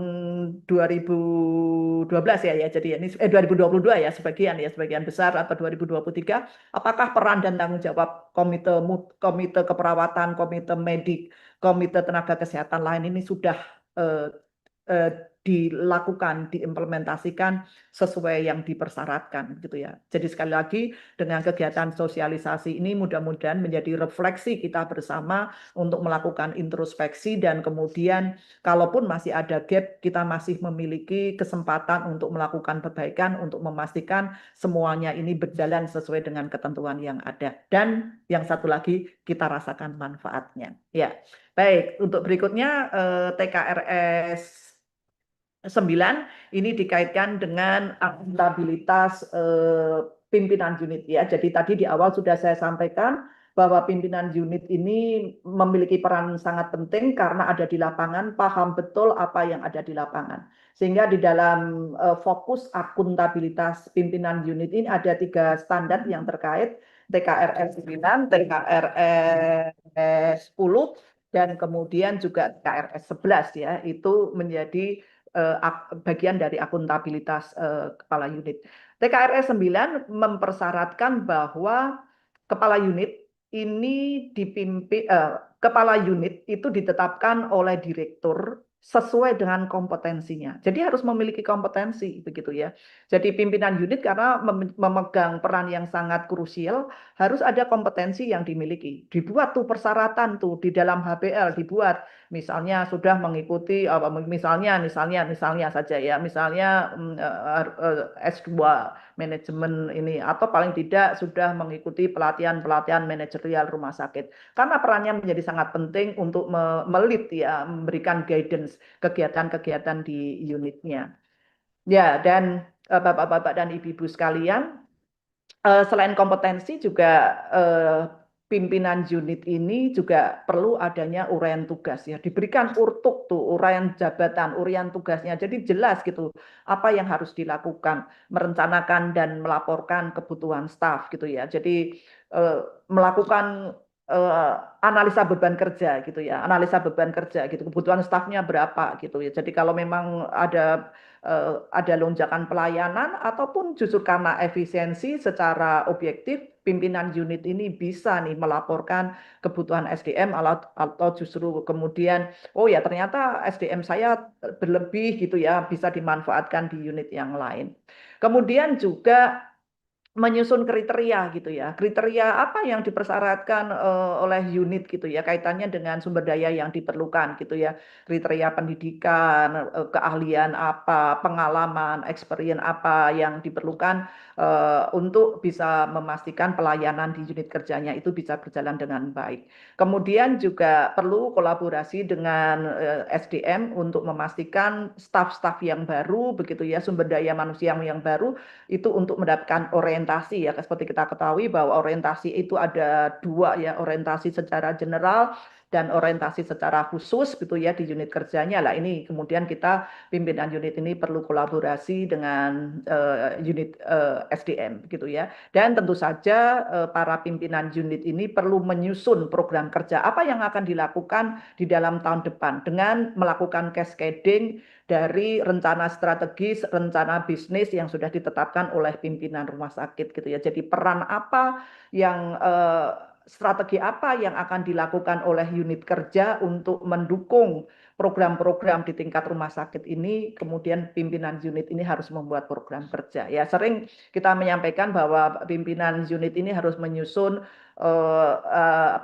Speaker 1: 2012 ya, jadi ini 2022 ya sebagian besar atau 2023, apakah peran dan tanggung jawab komite keperawatan, komite medik, komite tenaga kesehatan lain ini sudah dilakukan, diimplementasikan sesuai yang dipersyaratkan gitu ya. Jadi sekali lagi dengan kegiatan sosialisasi ini mudah-mudahan menjadi refleksi kita bersama untuk melakukan introspeksi dan kemudian kalaupun masih ada gap kita masih memiliki kesempatan untuk melakukan perbaikan untuk memastikan semuanya ini berjalan sesuai dengan ketentuan yang ada dan yang satu lagi kita rasakan manfaatnya. Ya. Baik, untuk berikutnya TKRS 9 ini dikaitkan dengan akuntabilitas pimpinan unit ya. Jadi tadi di awal sudah saya sampaikan bahwa pimpinan unit ini memiliki peran sangat penting karena ada di lapangan, paham betul apa yang ada di lapangan. Sehingga di dalam fokus akuntabilitas pimpinan unit ini ada 3 standar yang terkait, TKRS 9, TKRS 10, dan kemudian juga TKRS 11 ya. Itu menjadi bagian dari akuntabilitas kepala unit. TKRS 9 mempersyaratkan bahwa kepala unit ini dipimpin kepala unit itu ditetapkan oleh direktur sesuai dengan kompetensinya. Jadi harus memiliki kompetensi begitu ya. Jadi pimpinan unit karena memegang peran yang sangat krusial harus ada kompetensi yang dimiliki. Dibuat tuh persyaratan tuh di dalam HBL dibuat. Misalnya sudah mengikuti misalnya saja ya. Misalnya S2 manajemen ini atau paling tidak sudah mengikuti pelatihan-pelatihan manajerial rumah sakit karena perannya menjadi sangat penting untuk melit ya memberikan guidance kegiatan-kegiatan di unitnya ya. Dan bapak-bapak dan ibu-ibu sekalian, selain kompetensi juga pimpinan unit ini juga perlu adanya uraian tugas ya, diberikan urtuk tuh uraian jabatan, uraian tugasnya. Jadi jelas gitu apa yang harus dilakukan, merencanakan dan melaporkan kebutuhan staf gitu ya. Jadi melakukan analisa beban kerja gitu ya, analisa beban kerja gitu, kebutuhan stafnya berapa gitu ya. Jadi kalau memang ada lonjakan pelayanan ataupun justru karena efisiensi secara objektif pimpinan unit ini bisa nih melaporkan kebutuhan SDM atau justru kemudian oh ya ternyata SDM saya berlebih gitu ya bisa dimanfaatkan di unit yang lain. Kemudian juga menyusun kriteria gitu ya. Kriteria apa yang dipersyaratkan oleh unit gitu ya, kaitannya dengan sumber daya yang diperlukan gitu ya. Kriteria pendidikan, keahlian apa, pengalaman, experience apa yang diperlukan untuk bisa memastikan pelayanan di unit kerjanya itu bisa berjalan dengan baik. Kemudian juga perlu kolaborasi dengan SDM untuk memastikan staf-staf yang baru begitu ya, sumber daya manusia yang baru itu untuk mendapatkan orientasi ya, seperti kita ketahui bahwa orientasi itu ada 2 ya, orientasi secara general dan orientasi secara khusus gitu ya di unit kerjanya lah. Ini kemudian kita pimpinan unit ini perlu kolaborasi dengan unit SDM gitu ya. Dan tentu saja para pimpinan unit ini perlu menyusun program kerja apa yang akan dilakukan di dalam tahun depan dengan melakukan cascading dari rencana strategis, rencana bisnis yang sudah ditetapkan oleh pimpinan rumah sakit gitu ya. Jadi peran apa yang strategi apa yang akan dilakukan oleh unit kerja untuk mendukung program-program di tingkat rumah sakit ini, kemudian pimpinan unit ini harus membuat program kerja. Ya, sering kita menyampaikan bahwa pimpinan unit ini harus menyusun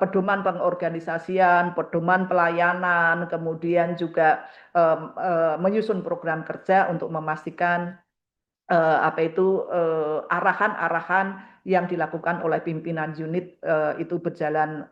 Speaker 1: pedoman pengorganisasian, pedoman pelayanan, kemudian juga menyusun program kerja untuk memastikan arahan-arahan yang dilakukan oleh pimpinan unit itu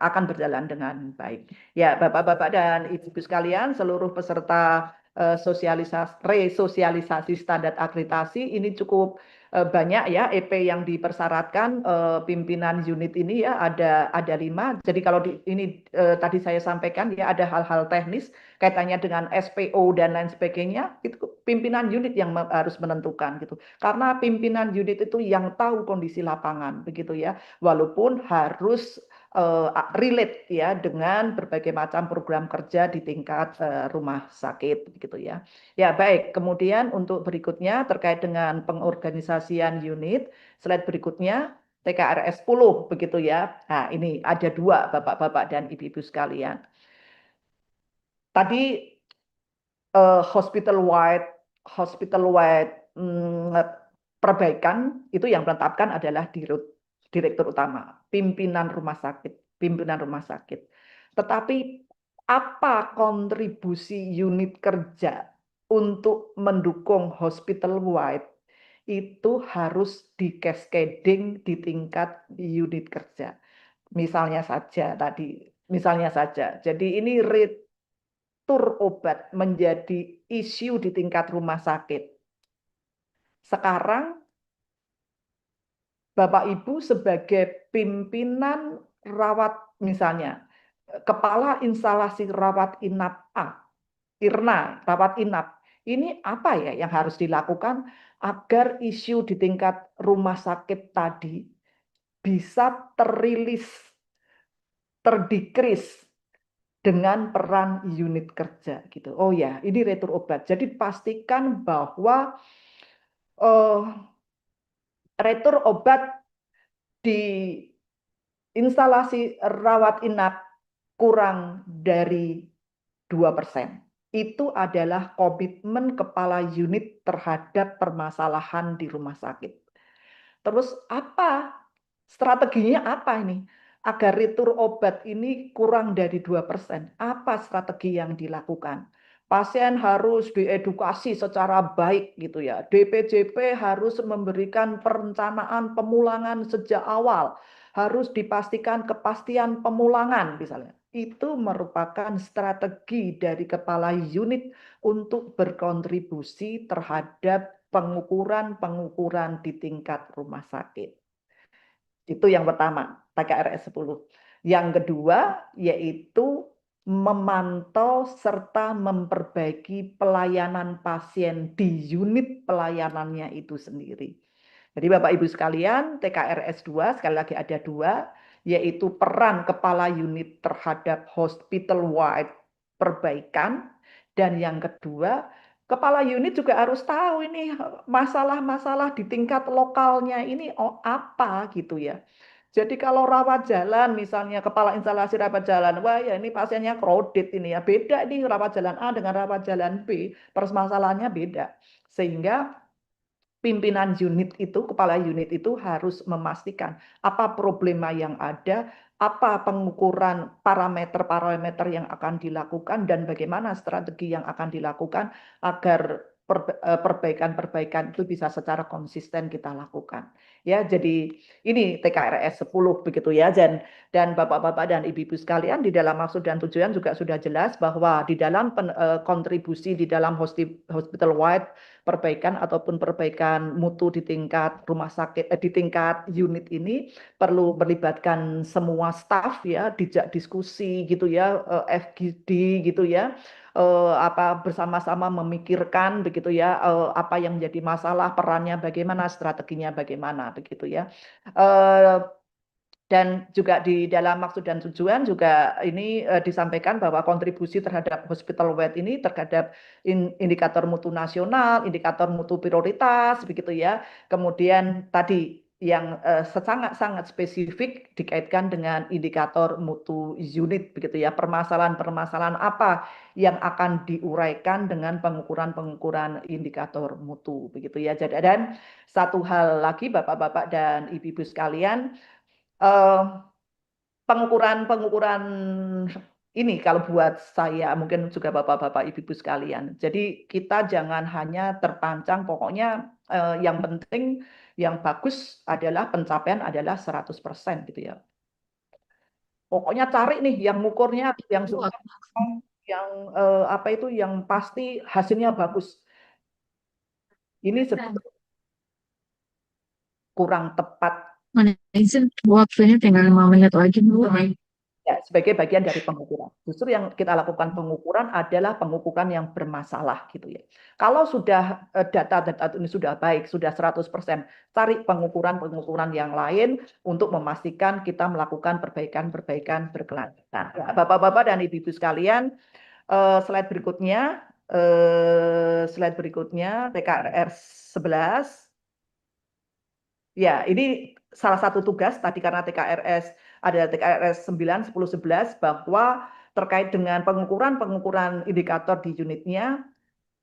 Speaker 1: akan berjalan dengan baik. Ya, Bapak-bapak dan Ibu sekalian, seluruh peserta resosialisasi standar akreditasi ini cukup banyak ya EP yang dipersyaratkan pimpinan unit ini ya ada 5. Jadi kalau ini tadi saya sampaikan ya ada hal-hal teknis kaitannya dengan SPO dan lain sebagainya, itu pimpinan unit yang harus menentukan gitu. Karena pimpinan unit itu yang tahu kondisi lapangan begitu ya. Walaupun harus relate ya dengan berbagai macam program kerja di tingkat rumah sakit gitu ya. Ya, baik. Kemudian untuk berikutnya terkait dengan pengorganisasian unit, slide berikutnya TKRS 10 begitu ya. Nah, ini ada 2 Bapak-bapak dan Ibu-ibu sekalian. Tadi hospital wide perbaikan itu yang menetapkan adalah direktur utama, pimpinan rumah sakit. Tetapi apa kontribusi unit kerja untuk mendukung hospital wide itu harus di cascading di tingkat unit kerja. Misalnya saja. Jadi ini tur obat menjadi isu di tingkat rumah sakit. Sekarang Bapak Ibu sebagai pimpinan rawat misalnya kepala instalasi rawat inap A, IRNA, rawat inap. Ini apa ya yang harus dilakukan agar isu di tingkat rumah sakit tadi bisa terilis, terdikris dengan peran unit kerja gitu. Oh ya, ini retur obat. Jadi pastikan bahwa retur obat di instalasi rawat inap kurang dari 2%. Itu adalah komitmen kepala unit terhadap permasalahan di rumah sakit. Terus apa strateginya apa ini? Agar retur obat ini kurang dari 2%. Apa strategi yang dilakukan? Pasien harus diedukasi secara baik gitu ya. DPJP harus memberikan perencanaan pemulangan sejak awal. Harus dipastikan kepastian pemulangan misalnya. Itu merupakan strategi dari kepala unit untuk berkontribusi terhadap pengukuran-pengukuran di tingkat rumah sakit. Itu yang pertama, TKRS 10. Yang kedua yaitu memantau serta memperbaiki pelayanan pasien di unit pelayanannya itu sendiri. Jadi Bapak Ibu sekalian, TKRS 2 sekali lagi ada dua, yaitu peran kepala unit terhadap hospital wide perbaikan, dan yang kedua kepala unit juga harus tahu ini masalah-masalah di tingkat lokalnya ini apa gitu ya. Jadi kalau rawat jalan misalnya kepala instalasi rawat jalan, wah ya ini pasiennya crowded ini ya, beda nih rawat jalan A dengan rawat jalan B, permasalahannya beda. Sehingga pimpinan unit itu, kepala unit itu harus memastikan apa problema yang ada, apa pengukuran parameter-parameter yang akan dilakukan, dan bagaimana strategi yang akan dilakukan agar perbaikan-perbaikan itu bisa secara konsisten kita lakukan. Ya, jadi ini TKRS 10 begitu ya, dan Bapak-bapak dan Ibu-ibu sekalian, di dalam maksud dan tujuan juga sudah jelas bahwa di dalam kontribusi di dalam hospital wide perbaikan ataupun perbaikan mutu di tingkat rumah sakit, di tingkat unit ini perlu melibatkan semua staf ya, dijak diskusi gitu ya, FGD gitu ya, apa bersama-sama memikirkan begitu ya, apa yang menjadi masalah, perannya bagaimana, strateginya bagaimana begitu ya. Dan juga di dalam maksud dan tujuan juga ini disampaikan bahwa kontribusi terhadap hospital wide ini terhadap indikator mutu nasional, indikator mutu prioritas, begitu ya. Kemudian tadi yang sangat-sangat spesifik dikaitkan dengan indikator mutu unit, begitu ya. Permasalahan-permasalahan apa yang akan diuraikan dengan pengukuran-pengukuran indikator mutu, begitu ya. Dan satu hal lagi, Bapak-bapak dan Ibu-ibu sekalian, eh, pengukuran-pengukuran ini kalau buat saya mungkin juga bapak-bapak ibu-ibu sekalian. Jadi kita jangan hanya terpancang pokoknya yang penting yang bagus adalah pencapaian adalah 100% gitu ya. Pokoknya cari nih yang ngukurnya yang yang apa itu yang pasti hasilnya bagus. Ini sebetulnya kurang tepat.
Speaker 2: Mana izin waktunya tinggal 5 menit lagi Bu.
Speaker 1: Ya, sebagai bagian dari pengukuran. Justru yang kita lakukan pengukuran adalah pengukuran yang bermasalah gitu ya. Kalau sudah data-data ini sudah baik, sudah 100%, cari pengukuran-pengukuran yang lain untuk memastikan kita melakukan perbaikan-perbaikan berkelanjutan. Ya, Bapak-bapak dan Ibu-ibu sekalian, slide berikutnya TKRR 11. Ya, ini salah satu tugas tadi karena ada TKRS 9, 10, 11 bahwa terkait dengan pengukuran-pengukuran indikator di unitnya,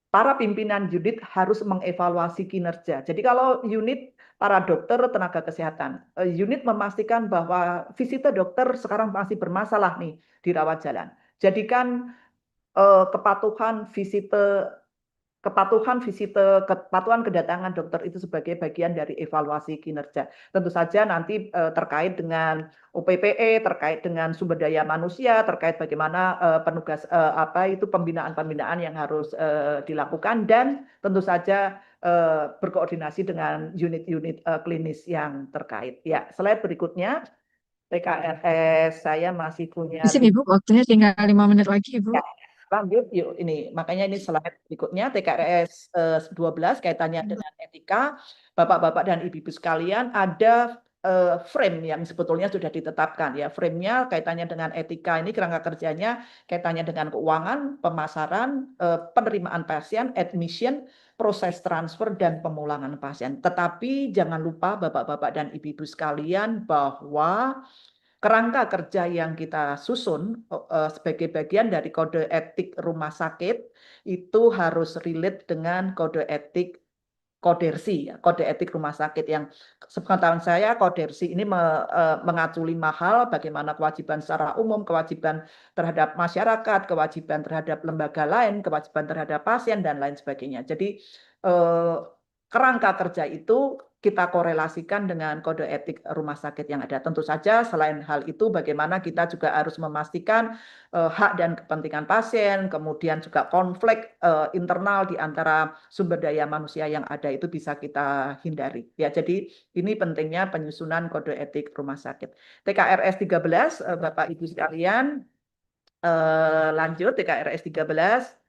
Speaker 1: para pimpinan unit harus mengevaluasi kinerja. Jadi kalau unit para dokter tenaga kesehatan, unit memastikan bahwa visitor dokter sekarang masih bermasalah nih di rawat jalan. Jadikan kepatuhan kepatuhan kedatangan dokter itu sebagai bagian dari evaluasi kinerja. Tentu saja nanti terkait dengan OPPE, terkait dengan sumber daya manusia, terkait bagaimana apa itu pembinaan-pembinaan yang harus dilakukan, dan tentu saja berkoordinasi dengan unit-unit klinis yang terkait. Ya, slide berikutnya. TKRS saya masih punya
Speaker 2: Di sini, Bu, waktunya tinggal 5 menit lagi, Bu.
Speaker 1: Ya, lanjut yuk ini. Makanya ini slide berikutnya TKRS 12 kaitannya dengan etika. Bapak-bapak dan ibu-ibu sekalian, ada frame yang sebetulnya sudah ditetapkan ya. Frame-nya kaitannya dengan etika ini, kerangka kerjanya kaitannya dengan keuangan, pemasaran, penerimaan pasien, admission, proses transfer dan pemulangan pasien. Tetapi jangan lupa bapak-bapak dan ibu-ibu sekalian bahwa kerangka kerja yang kita susun sebagai bagian dari kode etik rumah sakit itu harus relate dengan kode etik kodersi, ya, kode etik rumah sakit yang sepengetahuan saya kodersi ini mengacu 5 hal, bagaimana kewajiban secara umum, kewajiban terhadap masyarakat, kewajiban terhadap lembaga lain, kewajiban terhadap pasien dan lain sebagainya. Jadi eh, kerangka kerja itu kita korelasikan dengan kode etik rumah sakit yang ada. Tentu saja selain hal itu bagaimana kita juga harus memastikan hak dan kepentingan pasien, kemudian juga konflik internal di antara sumber daya manusia yang ada itu bisa kita hindari. Ya, jadi ini pentingnya penyusunan kode etik rumah sakit. TKRS 13, Bapak Ibu sekalian, lanjut TKRS 13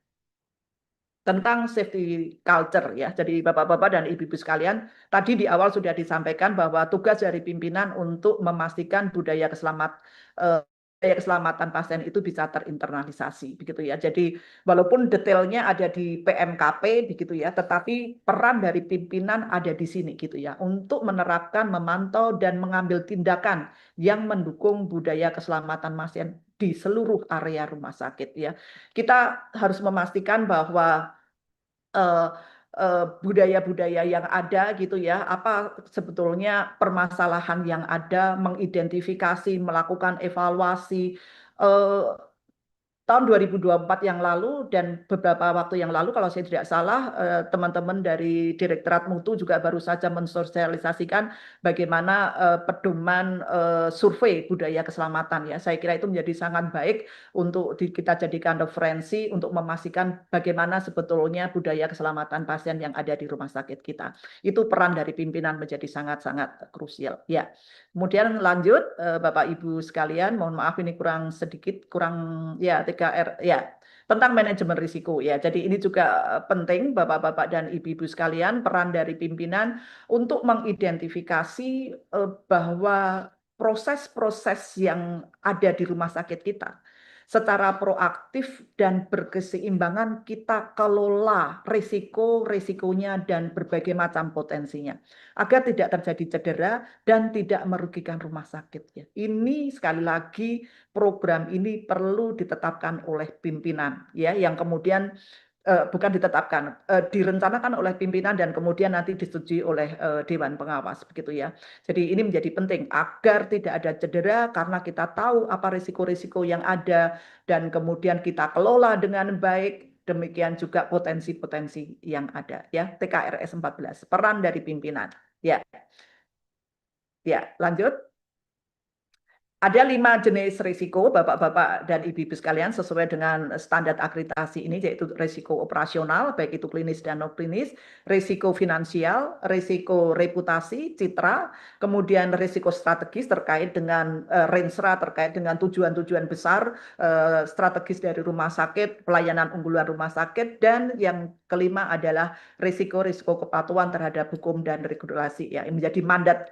Speaker 1: tentang safety culture ya. Jadi Bapak-bapak dan Ibu-ibu sekalian, tadi di awal sudah disampaikan bahwa tugas dari pimpinan untuk memastikan budaya keselamatan pasien itu bisa terinternalisasi begitu ya. Jadi walaupun detailnya ada di PMKP begitu ya, tetapi peran dari pimpinan ada di sini gitu ya untuk menerapkan, memantau dan mengambil tindakan yang mendukung budaya keselamatan pasien di seluruh area rumah sakit ya. Kita harus memastikan bahwa budaya-budaya yang ada gitu ya, apa sebetulnya permasalahan yang ada, mengidentifikasi, melakukan evaluasi. eh, Tahun 2024 yang lalu dan beberapa waktu yang lalu kalau saya tidak salah teman-teman dari Direktorat Mutu juga baru saja mensosialisasikan bagaimana pedoman survei budaya keselamatan ya. Saya kira itu menjadi sangat baik untuk kita jadikan referensi untuk memastikan bagaimana sebetulnya budaya keselamatan pasien yang ada di rumah sakit kita. Itu peran dari pimpinan menjadi sangat-sangat krusial ya. Kemudian lanjut Bapak Ibu sekalian, mohon maaf ini kurang sedikit, kurang ya TKR ya tentang manajemen risiko ya. Jadi ini juga penting Bapak-bapak dan Ibu-ibu sekalian, peran dari pimpinan untuk mengidentifikasi bahwa proses-proses yang ada di rumah sakit kita secara proaktif dan berkeseimbangan kita kelola risiko-risikonya dan berbagai macam potensinya agar tidak terjadi cedera dan tidak merugikan rumah sakit ya. Ini sekali lagi program ini perlu ditetapkan oleh pimpinan ya yang kemudian bukan ditetapkan, direncanakan oleh pimpinan dan kemudian nanti disetujui oleh Dewan Pengawas begitu ya. Jadi ini menjadi penting agar tidak ada cedera karena kita tahu apa risiko-risiko yang ada dan kemudian kita kelola dengan baik. Demikian juga potensi-potensi yang ada ya. TKRS 14 peran dari pimpinan. Ya. Ya, lanjut. Ada 5 jenis risiko, Bapak-bapak dan Ibu-ibu sekalian, sesuai dengan standar akreditasi ini, yaitu risiko operasional, baik itu klinis dan non-klinis, risiko finansial, risiko reputasi, citra, kemudian risiko strategis terkait dengan rensra, terkait dengan tujuan-tujuan besar, strategis dari rumah sakit, pelayanan unggulan rumah sakit, dan yang kelima adalah risiko-risiko kepatuhan terhadap hukum dan regulasi. Ya, ini menjadi mandat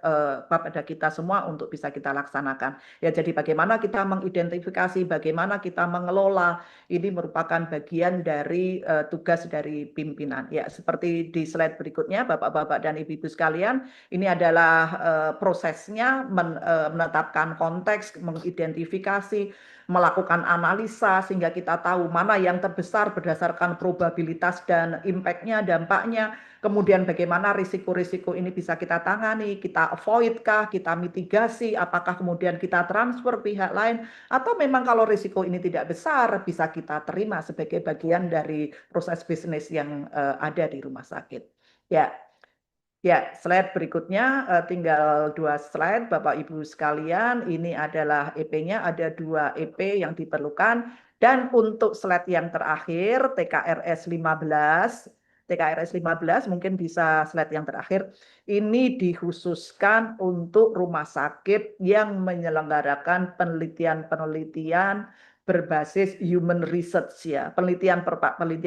Speaker 1: pada kita semua untuk bisa kita laksanakan. Ya, jadi bagaimana kita mengidentifikasi, bagaimana kita mengelola, ini merupakan bagian dari tugas dari pimpinan. Ya, seperti di slide berikutnya, Bapak-bapak dan Ibu-ibu sekalian, ini adalah prosesnya menetapkan konteks, mengidentifikasi, melakukan analisa sehingga kita tahu mana yang terbesar berdasarkan probabilitas dan impact-nya, dampaknya. Kemudian bagaimana risiko-risiko ini bisa kita tangani, kita avoid kah, kita mitigasi, apakah kemudian kita transfer pihak lain, atau memang kalau risiko ini tidak besar, bisa kita terima sebagai bagian dari proses bisnis yang ada di rumah sakit. Ya, ya, slide berikutnya tinggal 2 slide, Bapak Ibu sekalian. Ini adalah EP-nya, ada 2 EP yang diperlukan. Dan untuk slide yang terakhir, TKRS 15, TKRS 15, mungkin bisa slide yang terakhir, ini dikhususkan untuk rumah sakit yang menyelenggarakan penelitian-penelitian berbasis human research ya, penelitian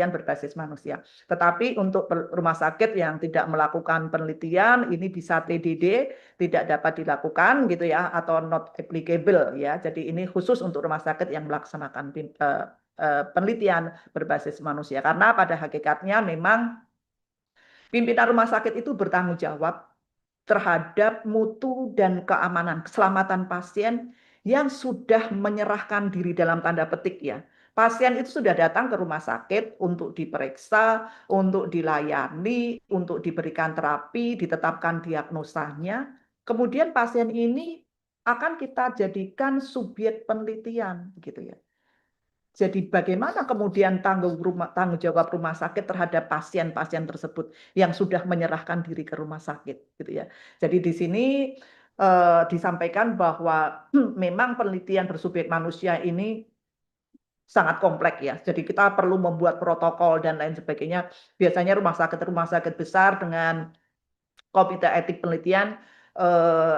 Speaker 1: berbasis manusia. Tetapi untuk rumah sakit yang tidak melakukan penelitian ini bisa TDD, tidak dapat dilakukan gitu ya, atau not applicable ya. Jadi ini khusus untuk rumah sakit yang melaksanakan penelitian berbasis manusia. Karena pada hakikatnya memang pimpinan rumah sakit itu bertanggung jawab terhadap mutu dan keamanan, keselamatan pasien yang sudah menyerahkan diri dalam tanda petik ya. Pasien itu sudah datang ke rumah sakit untuk diperiksa, untuk dilayani, untuk diberikan terapi, ditetapkan diagnosanya. Kemudian pasien ini akan kita jadikan subjek penelitian gitu ya. Jadi bagaimana kemudian tanggung jawab rumah sakit terhadap pasien-pasien tersebut yang sudah menyerahkan diri ke rumah sakit gitu ya. Jadi di sini disampaikan bahwa memang penelitian bersubjek manusia ini sangat kompleks ya. Jadi kita perlu membuat protokol dan lain sebagainya. Biasanya rumah sakit besar dengan komite etik penelitian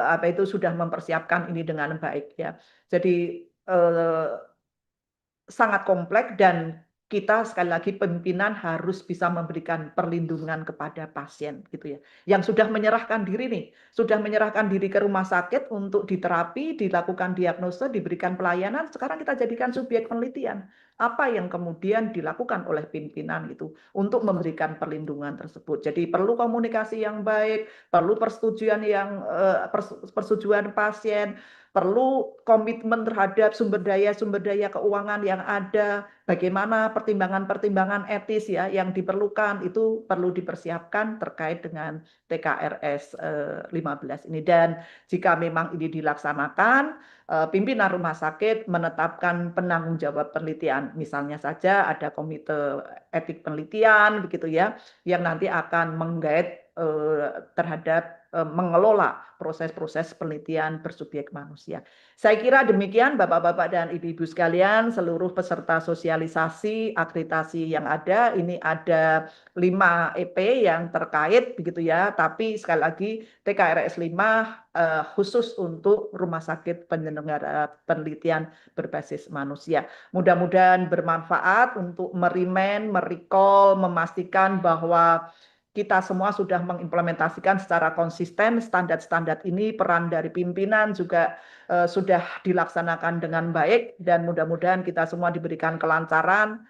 Speaker 1: apa itu sudah mempersiapkan ini dengan baik ya. Jadi sangat kompleks dan kita sekali lagi pimpinan harus bisa memberikan perlindungan kepada pasien gitu ya. Yang sudah menyerahkan diri nih, sudah menyerahkan diri ke rumah sakit untuk diterapi, dilakukan diagnosa, diberikan pelayanan, sekarang kita jadikan subjek penelitian. Apa yang kemudian dilakukan oleh pimpinan itu untuk memberikan perlindungan tersebut. Jadi perlu komunikasi yang baik, perlu persetujuan pasien, perlu komitmen terhadap sumber daya keuangan yang ada, bagaimana pertimbangan-pertimbangan etis ya yang diperlukan itu perlu dipersiapkan terkait dengan TKRS 15 ini. Dan jika memang ini dilaksanakan, pimpinan rumah sakit menetapkan penanggung jawab penelitian. Misalnya saja ada komite etik penelitian begitu ya, yang nanti akan menggait terhadap mengelola proses-proses penelitian bersubjek manusia. Saya kira demikian Bapak-Bapak dan Ibu-Ibu sekalian, seluruh peserta sosialisasi, akreditasi yang ada, ini ada 5 EP yang terkait begitu ya, tapi sekali lagi TKRS 5 khusus untuk rumah sakit penyelenggara penelitian berbasis manusia. Mudah-mudahan bermanfaat untuk merimen, merecall, memastikan bahwa kita semua sudah mengimplementasikan secara konsisten standar-standar ini, peran dari pimpinan juga sudah dilaksanakan dengan baik dan mudah-mudahan kita semua diberikan kelancaran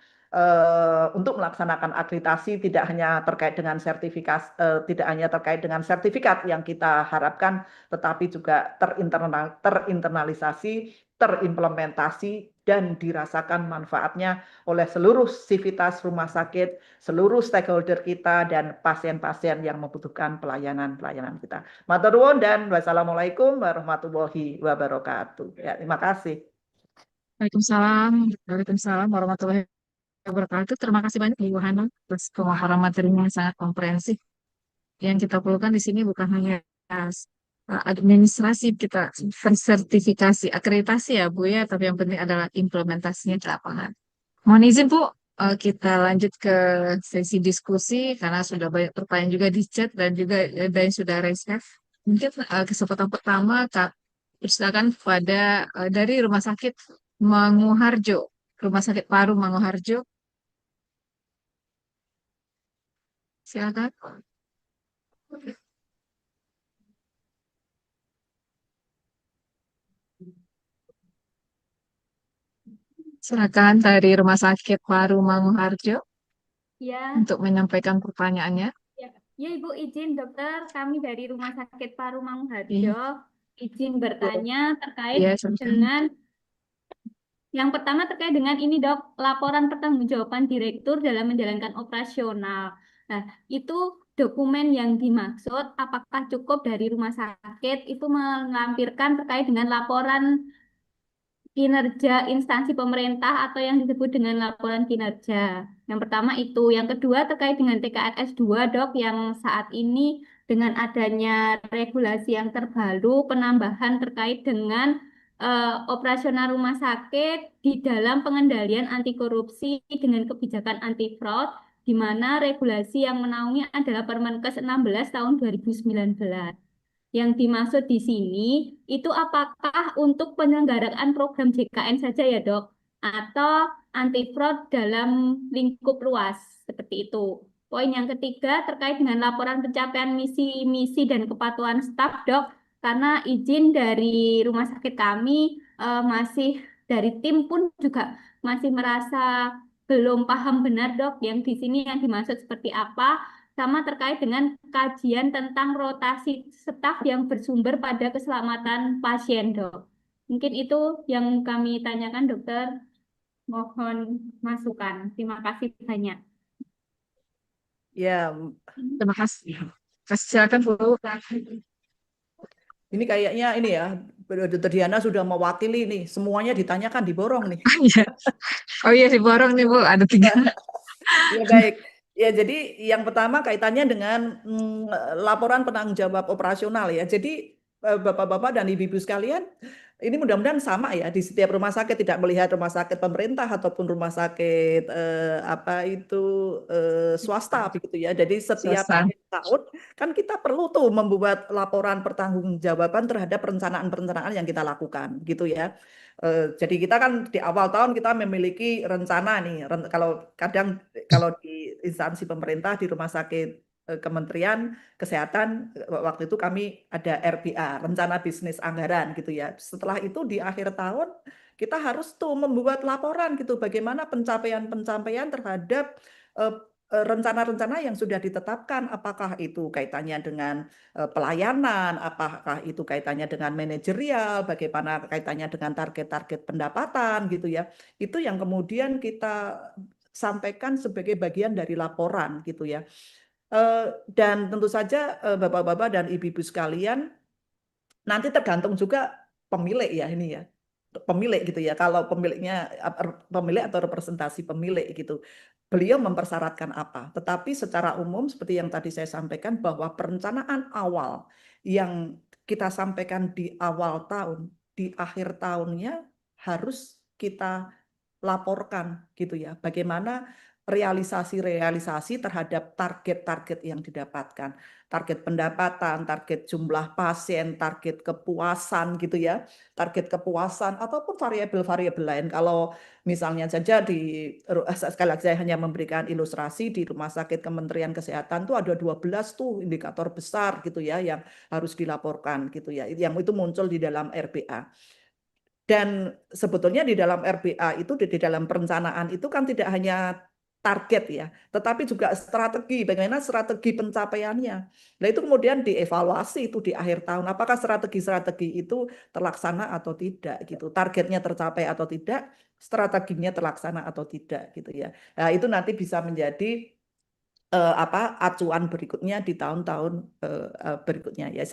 Speaker 1: untuk melaksanakan akreditasi tidak hanya terkait dengan sertifikat yang kita harapkan, tetapi juga terinternalisasi, terimplementasi dan dirasakan manfaatnya oleh seluruh sivitas rumah sakit, seluruh stakeholder kita dan pasien-pasien yang membutuhkan pelayanan-pelayanan kita. Matur nuwun dan wassalamualaikum warahmatullahi wabarakatuh. Ya, terima kasih.
Speaker 2: Waalaikumsalam. Waalaikumsalam warahmatullahi wabarakatuh. Terima kasih banyak Ibu Hana atas pemaparan materinya yang sangat komprehensif. Yang kita perlukan di sini bukan hanya administrasi kita sertifikasi akreditasi ya Bu ya, tapi yang penting adalah implementasinya di lapangan. Mohon izin Bu, kita lanjut ke sesi diskusi karena sudah banyak pertanyaan juga di chat dan juga ada yang sudah raise hand. Mungkin kesempatan pertama Kak, persilakan kepada dari Rumah Sakit Manguharjo, Rumah Sakit Paru Manguharjo, silakan. Silakan dari Rumah Sakit Paru Manguharjo
Speaker 3: Ya,
Speaker 2: untuk menyampaikan pertanyaannya.
Speaker 3: ya, ya Ibu izin dokter, kami dari Rumah Sakit Paru
Speaker 2: Iya.
Speaker 3: Manguharjo izin bertanya terkait
Speaker 2: Iya, silakan.
Speaker 3: dengan yang pertama terkait dengan ini dok, laporan pertanggungjawaban direktur dalam menjalankan operasional. Nah, itu dokumen yang dimaksud apakah cukup dari rumah sakit itu melampirkan terkait dengan laporan kinerja instansi pemerintah atau yang disebut dengan laporan kinerja. Yang pertama itu. Yang kedua terkait dengan TKRS 2, Dok, yang saat ini dengan adanya regulasi yang terbaru, penambahan terkait dengan operasional rumah sakit di dalam pengendalian anti korupsi dengan kebijakan anti fraud. di mana regulasi yang menaungi adalah Permenkes 16 tahun 2019. Yang dimaksud di sini itu apakah untuk penyelenggaraan program JKN saja ya dok? Atau anti fraud dalam lingkup luas seperti itu. Poin yang ketiga terkait dengan laporan pencapaian misi dan kepatuhan staf dok. Karena izin dari rumah sakit kami masih dari tim pun juga masih merasa belum paham benar dok yang di sini yang dimaksud seperti apa sama terkait dengan kajian tentang rotasi staf yang bersumber pada keselamatan pasien, dok. Mungkin itu yang kami tanyakan, dokter. Mohon masukan. Terima kasih banyak.
Speaker 1: Ya,
Speaker 2: Terima kasih. Silakan Bu.
Speaker 1: ini kayaknya ini ya, Dr. Diana sudah mewakili nih, semuanya ditanyakan diborong nih.
Speaker 2: Iya. Oh iya diborong nih Bu, ada 3.
Speaker 1: Ya baik. Ya jadi yang pertama kaitannya dengan laporan penanggung jawab operasional ya. Jadi Bapak-bapak dan Ibu-ibu sekalian, ini mudah-mudahan sama ya di setiap rumah sakit, tidak melihat rumah sakit pemerintah ataupun rumah sakit swasta begitu ya. Jadi setiap
Speaker 2: Selesai.
Speaker 1: akhir tahun kan kita perlu tuh membuat laporan pertanggungjawaban terhadap perencanaan-perencanaan yang kita lakukan gitu ya. Jadi kita kan di awal tahun kita memiliki rencana nih. Kalau kadang kalau di instansi pemerintah di rumah sakit Kementerian Kesehatan waktu itu kami ada RBA, rencana bisnis anggaran gitu ya. Setelah itu di akhir tahun kita harus tuh membuat laporan gitu bagaimana pencapaian-pencapaian terhadap rencana-rencana yang sudah ditetapkan, apakah itu kaitannya dengan pelayanan, apakah itu kaitannya dengan manajerial, bagaimana kaitannya dengan target-target pendapatan gitu ya. Itu yang kemudian kita sampaikan sebagai bagian dari laporan gitu ya. Dan tentu saja Bapak-bapak dan Ibu-ibu sekalian, nanti tergantung juga pemilik ya ini ya. Pemilik gitu ya. Kalau pemiliknya pemilik atau representasi pemilik gitu. Beliau mempersyaratkan apa? Tetapi secara umum seperti yang tadi saya sampaikan bahwa perencanaan awal yang kita sampaikan di awal tahun, di akhir tahunnya harus kita laporkan gitu ya. Bagaimana realisasi-realisasi terhadap target-target yang didapatkan. Target pendapatan, target jumlah pasien, target kepuasan gitu ya. Target kepuasan ataupun variabel-variabel lain. Kalau misalnya saja sekali lagi saya hanya memberikan ilustrasi di Rumah Sakit Kementerian Kesehatan tuh ada 12 tuh indikator besar gitu ya yang harus dilaporkan gitu ya. Yang itu muncul di dalam RBA. Dan sebetulnya di dalam RBA itu, di dalam perencanaan itu kan tidak hanya target ya, tetapi juga strategi, bagaimana strategi pencapaiannya. Nah itu kemudian dievaluasi itu di akhir tahun, apakah strategi-strategi itu terlaksana atau tidak gitu, targetnya tercapai atau tidak, strateginya terlaksana atau tidak gitu ya. Nah itu nanti bisa menjadi acuan berikutnya di tahun-tahun berikutnya ya.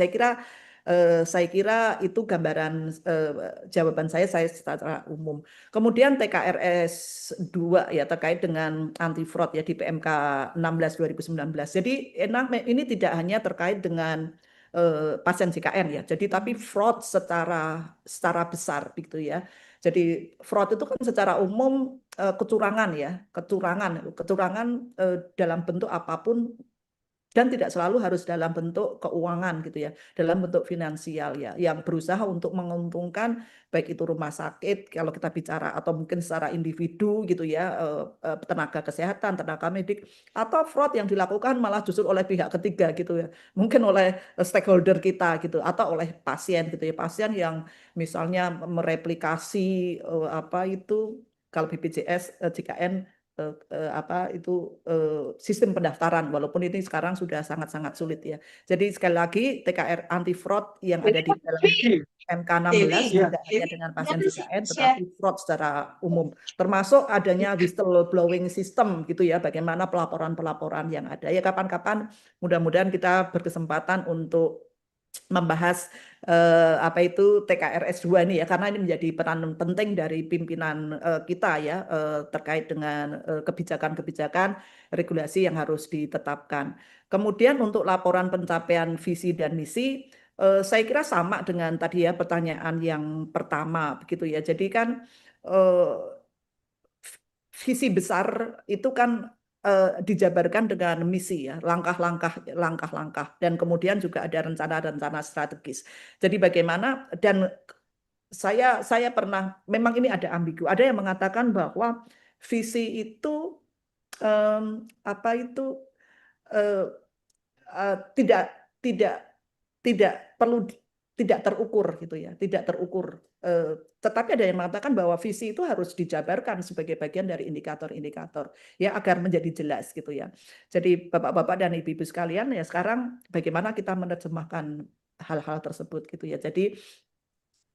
Speaker 1: Saya kira itu gambaran jawaban saya secara umum. Kemudian TKRS 2 ya terkait dengan anti fraud ya di PMK 16 2019. Jadi ini tidak hanya terkait dengan pasien JKN ya. Jadi tapi fraud secara besar gitu ya. Jadi fraud itu kan secara umum kecurangan ya, kecurangan dalam bentuk apapun dan tidak selalu harus dalam bentuk keuangan gitu ya, dalam bentuk finansial ya, yang berusaha untuk menguntungkan baik itu rumah sakit kalau kita bicara atau mungkin secara individu gitu ya, tenaga kesehatan, tenaga medik, atau fraud yang dilakukan malah justru oleh pihak ketiga gitu ya, mungkin oleh stakeholder kita gitu atau oleh pasien gitu ya, pasien yang misalnya mereplikasi kalau BPJS JKN sistem pendaftaran walaupun ini sekarang sudah sangat-sangat sulit ya. Jadi sekali lagi TKR anti fraud yang ada di dalam MK 16 tidak hanya dengan pasien JKN tetapi fraud secara umum. Termasuk adanya whistleblowing system gitu ya, bagaimana pelaporan-pelaporan yang ada. Ya kapan-kapan mudah-mudahan kita berkesempatan untuk membahas TKRS 2 ini ya, karena ini menjadi peran penting dari pimpinan kita ya terkait dengan kebijakan-kebijakan regulasi yang harus ditetapkan. Kemudian untuk laporan pencapaian visi dan misi, saya kira sama dengan tadi ya pertanyaan yang pertama begitu ya. Jadi kan visi besar itu kan dijabarkan dengan misi ya, langkah-langkah, dan kemudian juga ada rencana-rencana strategis. Jadi bagaimana, dan saya pernah, memang ini ada ambigu. Ada yang mengatakan bahwa visi itu apa itu eh, tidak tidak tidak perlu, tidak terukur gitu ya, tidak terukur. Tetapi ada yang mengatakan bahwa visi itu harus dijabarkan sebagai bagian dari indikator-indikator ya, agar menjadi jelas gitu ya. Jadi bapak-bapak dan ibu-ibu sekalian ya, sekarang bagaimana kita menerjemahkan hal-hal tersebut gitu ya. Jadi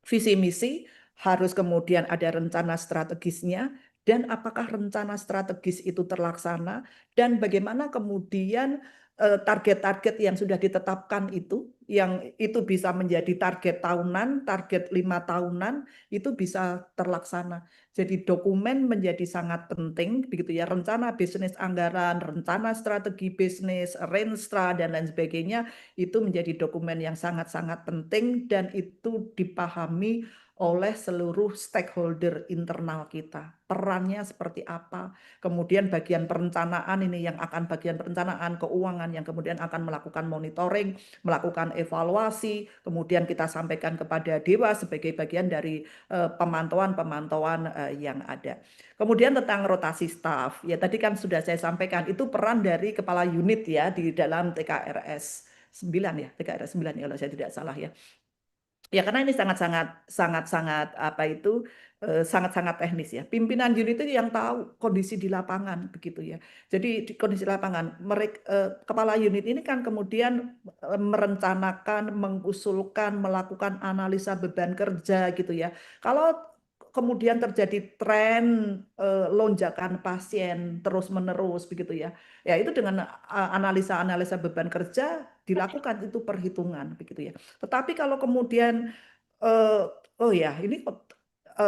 Speaker 1: visi misi harus kemudian ada rencana strategisnya, dan apakah rencana strategis itu terlaksana, dan bagaimana kemudian target-target yang sudah ditetapkan itu, yang itu bisa menjadi target tahunan, target 5 tahunan, itu bisa terlaksana. Jadi dokumen menjadi sangat penting, begitu ya, rencana bisnis anggaran, rencana strategi bisnis, Renstra, dan lain sebagainya, itu menjadi dokumen yang sangat-sangat penting, dan itu dipahami oleh seluruh stakeholder internal kita. Perannya seperti apa? Kemudian bagian perencanaan ini yang akan bagian perencanaan keuangan yang kemudian akan melakukan monitoring, melakukan evaluasi, kemudian kita sampaikan kepada Dewa sebagai bagian dari pemantauan-pemantauan yang ada. Kemudian tentang rotasi staf, ya tadi kan sudah saya sampaikan, itu peran dari kepala unit ya di dalam TKRS 9 ya, TKRS 9 ya kalau saya tidak salah ya. Ya karena ini sangat-sangat apa itu sangat-sangat teknis ya. Pimpinan unit itu yang tahu kondisi di lapangan begitu ya. Jadi di kondisi lapangan, mereka kepala unit ini kan kemudian merencanakan, mengusulkan, melakukan analisa beban kerja gitu ya. Kalau kemudian terjadi tren lonjakan pasien terus-menerus begitu ya. Ya itu dengan analisa-analisa beban kerja dilakukan itu perhitungan begitu ya. Tetapi kalau kemudian oh ya ini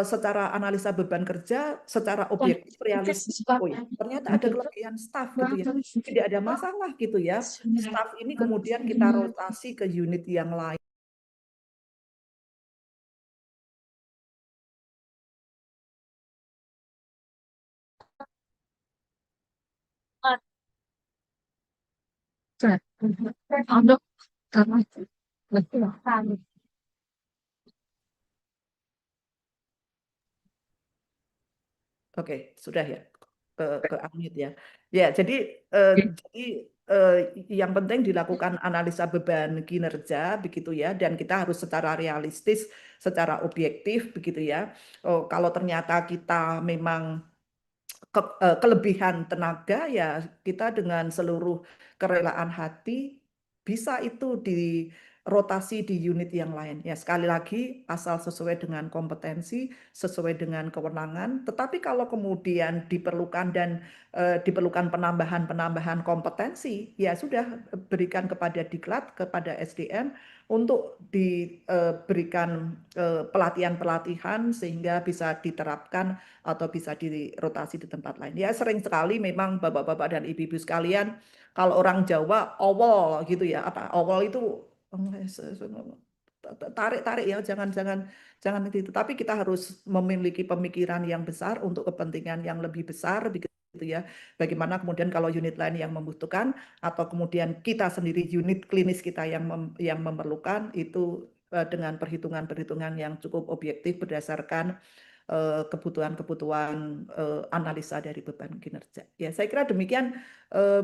Speaker 1: secara analisa beban kerja secara objektif realistis, oh ya ternyata ada kelebihan staf gitu ya, tidak ada masalah gitu ya, staf ini kemudian kita rotasi ke unit yang lain. Oke, sudah ya ke unmute ya. Ya, jadi eh, yang penting dilakukan analisa beban kinerja begitu ya, dan kita harus secara realistis, secara objektif begitu ya. Oh, kalau ternyata kita memang kelebihan tenaga ya, kita dengan seluruh kerelaan hati bisa itu dirotasi di unit yang lain ya, sekali lagi asal sesuai dengan kompetensi, sesuai dengan kewenangan. Tetapi kalau kemudian diperlukan dan diperlukan penambahan kompetensi, ya sudah, berikan kepada Diklat, kepada SDM untuk diberikan pelatihan-pelatihan sehingga bisa diterapkan atau bisa dirotasi di tempat lain. Ya sering sekali memang bapak-bapak dan ibu-ibu sekalian, kalau orang Jawa owol gitu ya, apa owol itu tarik-tarik ya, jangan itu. Tapi kita harus memiliki pemikiran yang besar untuk kepentingan yang lebih besar begitu ya. Bagaimana kemudian kalau unit lain yang membutuhkan, atau kemudian kita sendiri unit klinis kita yang memerlukan itu dengan perhitungan-perhitungan yang cukup objektif berdasarkan kebutuhan-kebutuhan analisa dari beban kinerja. Ya, saya kira demikian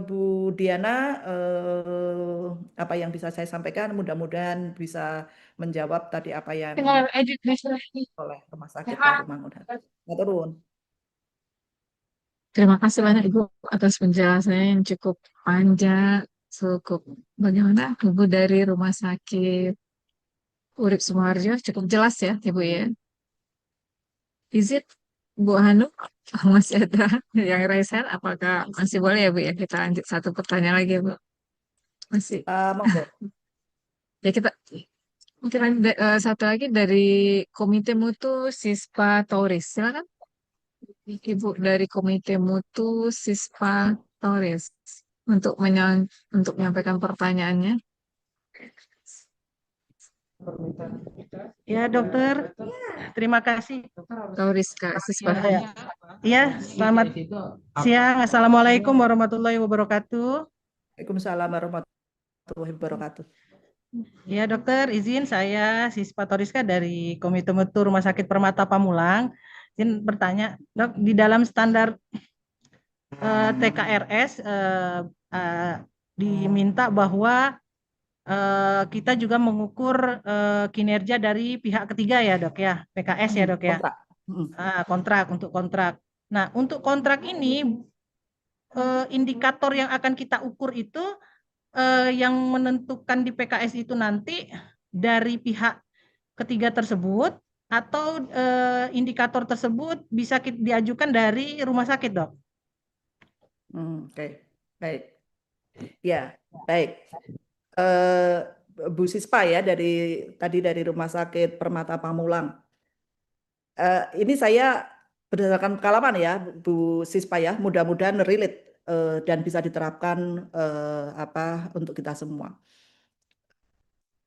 Speaker 1: Bu Diana, apa yang bisa saya sampaikan, mudah-mudahan bisa menjawab tadi apa yang
Speaker 2: Tinggal edit
Speaker 1: oleh Rumah Sakit Paru-Mangunan. Turun.
Speaker 2: Terima kasih banyak Ibu atas penjelasannya yang cukup panjang, cukup bagaimana Ibu dari Rumah Sakit Urip Sumoharjo cukup jelas ya Ibu ya. Is it Bu Hanu masih ada yang raise hand? Apakah masih boleh ya Bu ya, kita lanjut satu pertanyaan lagi Bu? Masih.
Speaker 1: Monggo.
Speaker 2: Ya kita mungkin satu lagi dari Komite Mutu Sispa Tauris. Silakan Ibu dari Komite Mutu Sispa Tauris untuk untuk menyampaikan pertanyaannya.
Speaker 4: Ya, dokter. Terima kasih.
Speaker 2: Tauris Kak Sispa.
Speaker 4: Ya, Iya, selamat siang. Assalamualaikum warahmatullahi wabarakatuh.
Speaker 1: Waalaikumsalam warahmatullahi wabarakatuh.
Speaker 4: Ya, dokter, izin saya Sispa Toriska dari Komite Mutu Rumah Sakit Permata Pamulang. Izin bertanya, dok, di dalam standar TKRS diminta bahwa kita juga mengukur kinerja dari pihak ketiga ya, dok ya, PKS ya, dok ya.
Speaker 1: Kontrak.
Speaker 4: Kontrak untuk kontrak. Nah, untuk kontrak ini indikator yang akan kita ukur itu yang menentukan di PKS itu nanti dari pihak ketiga tersebut atau indikator tersebut bisa diajukan dari rumah sakit, dok?
Speaker 1: Oke, baik. Ya, baik. Eh, Bu Sispa ya tadi dari Rumah Sakit Permata Pamulang. Ini saya berdasarkan pengalaman ya, Bu Sispa ya, mudah-mudahan relate dan bisa diterapkan untuk kita semua.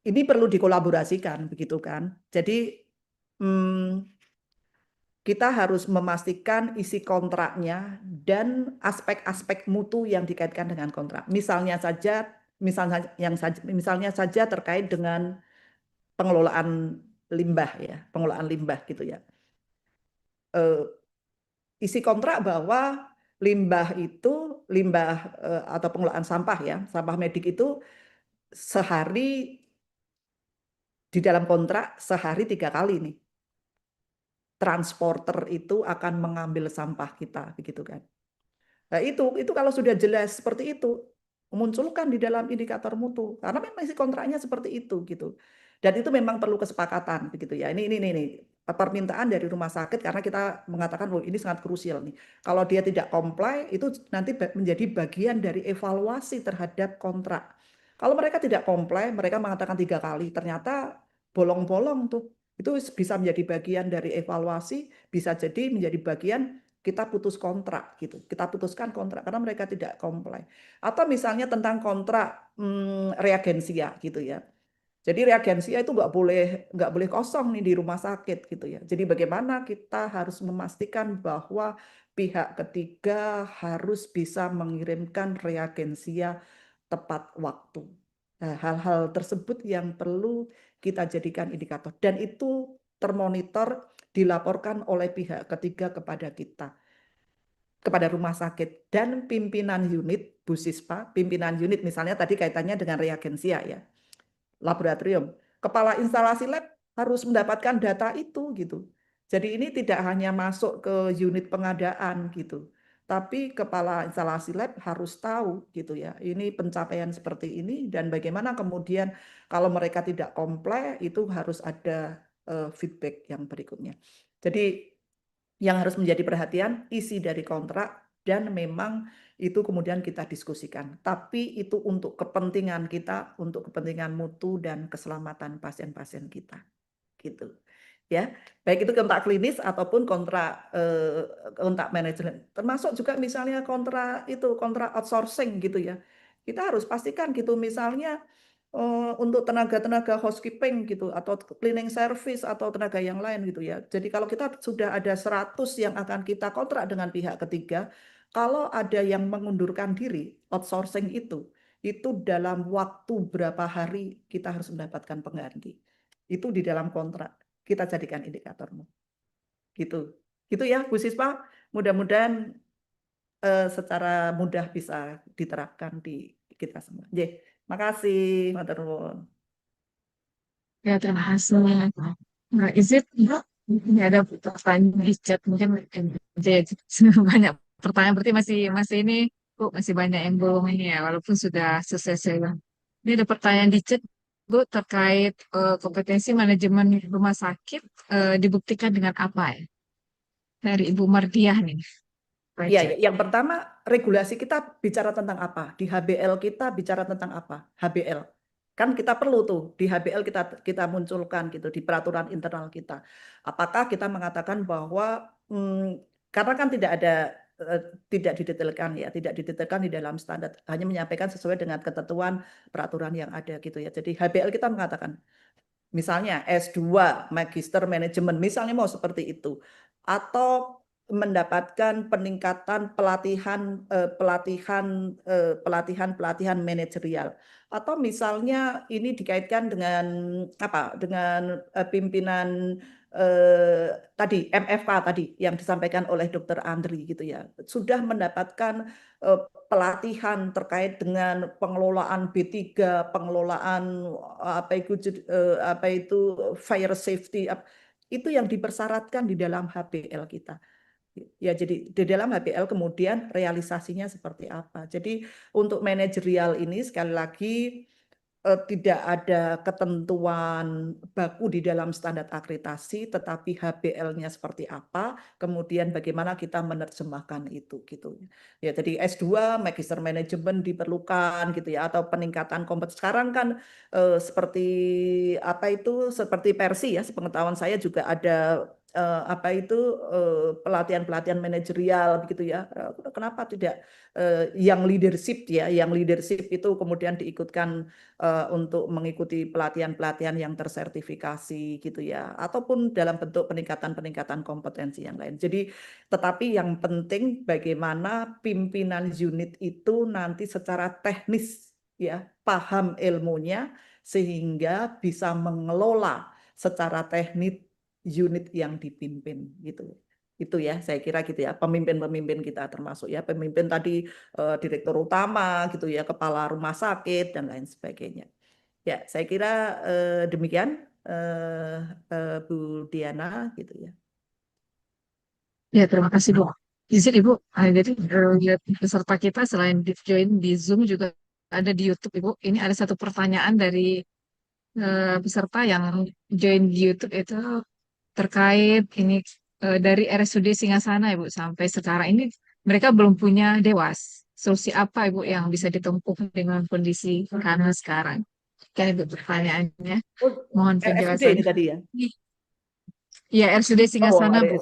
Speaker 1: Ini perlu dikolaborasikan, begitu kan? Jadi kita harus memastikan isi kontraknya dan aspek-aspek mutu yang dikaitkan dengan kontrak. Misalnya saja terkait dengan pengelolaan limbah ya, pengelolaan limbah gitu ya. Isi kontrak bahwa limbah atau pengelolaan sampah ya, sampah medik itu sehari di dalam kontrak sehari 3 kali nih. Transporter itu akan mengambil sampah kita, begitu kan? Nah, itu kalau sudah jelas seperti itu, memunculkan di dalam indikator mutu, karena memang isi kontraknya seperti itu gitu. Dan itu memang perlu kesepakatan begitu ya. Ini permintaan dari rumah sakit karena kita mengatakan oh ini sangat krusial nih. Kalau dia tidak comply itu nanti menjadi bagian dari evaluasi terhadap kontrak. Kalau mereka tidak comply, mereka mengatakan 3 kali, ternyata bolong-bolong tuh. Itu bisa menjadi bagian dari evaluasi, bisa jadi menjadi bagian kita putus kontrak gitu. Kita putuskan kontrak karena mereka tidak comply. Atau misalnya tentang kontrak reagensia gitu ya. Jadi reagensia itu nggak boleh kosong nih di rumah sakit gitu ya. Jadi bagaimana kita harus memastikan bahwa pihak ketiga harus bisa mengirimkan reagensia tepat waktu. Nah, hal-hal tersebut yang perlu kita jadikan indikator dan itu termonitor dilaporkan oleh pihak ketiga kepada kita, kepada rumah sakit dan pimpinan unit Bu Sispa, pimpinan unit misalnya tadi kaitannya dengan reagensia ya, laboratorium. Kepala instalasi lab harus mendapatkan data itu gitu. Jadi ini tidak hanya masuk ke unit pengadaan gitu, tapi kepala instalasi lab harus tahu gitu ya. Ini pencapaian seperti ini dan bagaimana kemudian kalau mereka tidak comply itu harus ada feedback yang berikutnya. Jadi yang harus menjadi perhatian isi dari kontrak dan memang itu kemudian kita diskusikan. Tapi itu untuk kepentingan kita, untuk kepentingan mutu dan keselamatan pasien-pasien kita. Gitu. Ya, baik itu kontrak klinis ataupun kontrak manajemen. Termasuk juga misalnya kontrak outsourcing gitu ya. Kita harus pastikan gitu misalnya untuk tenaga-tenaga housekeeping gitu atau cleaning service atau tenaga yang lain gitu ya. Jadi kalau kita sudah ada 100 yang akan kita kontrak dengan pihak ketiga, kalau ada yang mengundurkan diri outsourcing itu dalam waktu berapa hari kita harus mendapatkan pengganti. Itu di dalam kontrak kita jadikan indikatormu. Gitu. Gitu ya Bu Sispa, mudah-mudahan secara mudah bisa diterapkan di kita semua. Makasih, matur nuwun.
Speaker 2: Ya, terima kasih. Nah, ini ada pertanyaan di chat mungkin banyak pertanyaan berarti masih ini Bu masih banyak yang belum ini ya walaupun sudah selesai. Ini ada pertanyaan di chat Bu terkait kompetensi manajemen rumah sakit dibuktikan dengan apa ya? Dari Ibu Mardiah nih.
Speaker 1: Ya, yang pertama regulasi kita bicara tentang apa? Di HBL kita bicara tentang apa? HBL. Kan kita perlu tuh di HBL kita munculkan gitu di peraturan internal kita. Apakah kita mengatakan bahwa karena kan tidak didetailkan ya, tidak didetailkan di dalam standar, hanya menyampaikan sesuai dengan ketentuan peraturan yang ada gitu ya. Jadi HBL kita mengatakan misalnya S2 Magister Manajemen misalnya mau seperti itu atau mendapatkan peningkatan pelatihan manajerial, atau misalnya ini dikaitkan dengan apa, dengan pimpinan tadi MFK tadi yang disampaikan oleh Dr. Andri gitu ya, sudah mendapatkan pelatihan terkait dengan pengelolaan B3, pengelolaan apa itu fire safety, itu yang dipersyaratkan di dalam HPL kita. Ya, jadi di dalam HPL kemudian realisasinya seperti apa. Jadi untuk manajerial ini sekali lagi tidak ada ketentuan baku di dalam standar akreditasi, tetapi HBL-nya seperti apa, kemudian bagaimana kita menerjemahkan itu gitu. Ya, jadi S2 Magister Manajemen diperlukan gitu ya, atau peningkatan kompetensi. Sekarang kan seperti apa itu, seperti Persi ya, sepengetahuan saya juga ada apa itu pelatihan-pelatihan manajerial begitu ya. Kenapa tidak yang leadership ya, yang leadership itu kemudian diikutkan untuk mengikuti pelatihan-pelatihan yang tersertifikasi gitu ya, ataupun dalam bentuk peningkatan-peningkatan kompetensi yang lain. Jadi, tetapi yang penting bagaimana pimpinan unit itu nanti secara teknis ya paham ilmunya sehingga bisa mengelola secara teknis unit yang dipimpin gitu. Itu ya, saya kira gitu ya, pemimpin-pemimpin kita termasuk ya, pemimpin tadi direktur utama gitu ya, kepala rumah sakit dan lain sebagainya. Ya, saya kira demikian Bu Diana gitu ya.
Speaker 2: Ya, terima kasih Bu. Izin Ibu, jadi peserta kita selain di join di Zoom juga ada di YouTube Ibu. Ini ada satu pertanyaan dari peserta yang join di YouTube itu terkait ini dari RSUD Singasana Ibu, sampai sekarang ini mereka belum punya Dewas. Solusi apa Ibu yang bisa ditempuh dengan kondisi karena sekarang? Kan Ibu pertanyaannya.
Speaker 1: Oh,
Speaker 2: Mohon
Speaker 1: RSUD ini
Speaker 2: penjelasannya.
Speaker 1: tadi ya.
Speaker 2: Iya, RSUD
Speaker 1: Oh,
Speaker 2: Singasana Bu.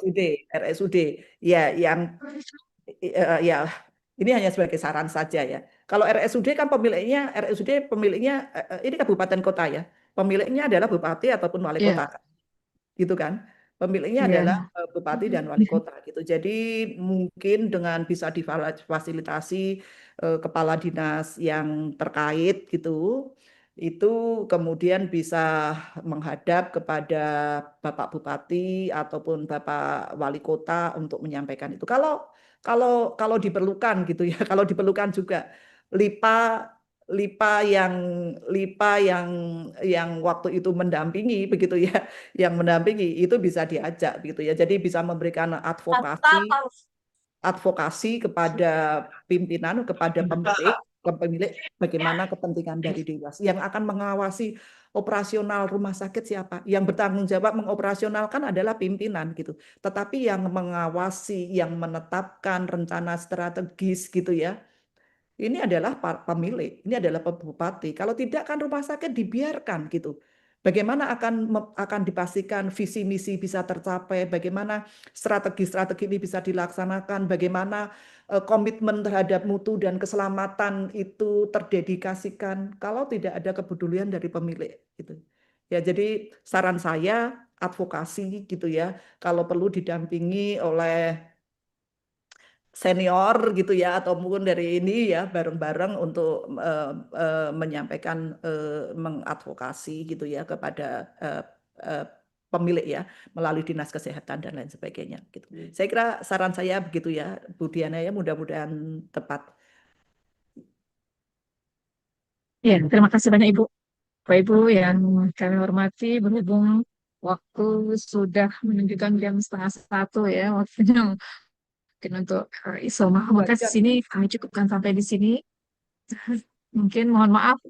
Speaker 1: RSUD. Ya, yang ya ini hanya sebagai saran saja ya. Kalau RSUD kan pemiliknya ini kabupaten kota ya. Pemiliknya adalah bupati ataupun wali
Speaker 2: Iya,
Speaker 1: kota, gitu kan. Pemiliknya adalah
Speaker 2: iya.
Speaker 1: bupati dan wali kota gitu. Jadi mungkin dengan bisa difasilitasi kepala dinas yang terkait gitu, itu kemudian bisa menghadap kepada Bapak Bupati ataupun Bapak Wali Kota untuk menyampaikan itu. Kalau diperlukan gitu ya, kalau diperlukan juga LIPA LIPA yang LIPA yang waktu itu mendampingi begitu ya, yang mendampingi itu bisa diajak begitu ya. Jadi bisa memberikan advokasi kepada pimpinan, kepada pemilik bagaimana kepentingan dari Dewas yang akan mengawasi operasional rumah sakit siapa, yang bertanggung jawab mengoperasionalkan adalah pimpinan gitu, tetapi yang mengawasi, yang menetapkan rencana strategis gitu ya, ini adalah pemilik, ini adalah bupati. Kalau tidak kan rumah sakit dibiarkan gitu. Bagaimana akan dipastikan visi misi bisa tercapai, bagaimana strategi-strategi ini bisa dilaksanakan, bagaimana komitmen terhadap mutu dan keselamatan itu terdedikasikan kalau tidak ada kepedulian dari pemilik gitu. Ya, jadi saran saya advokasi gitu ya, kalau perlu didampingi oleh senior gitu ya, atau mungkin dari ini ya bareng-bareng untuk menyampaikan mengadvokasi gitu ya kepada uh, pemilik ya melalui dinas kesehatan dan lain sebagainya gitu. Saya kira saran saya begitu ya Bu Diana ya, mudah-mudahan tepat.
Speaker 2: Ya, terima kasih banyak Ibu. Bapak Ibu yang kami hormati, berhubung waktu sudah menunjukkan jam 12:30 ya, waktunya mungkin untuk isoma. Maka di sini kami cukupkan sampai di sini. Mungkin mohon maaf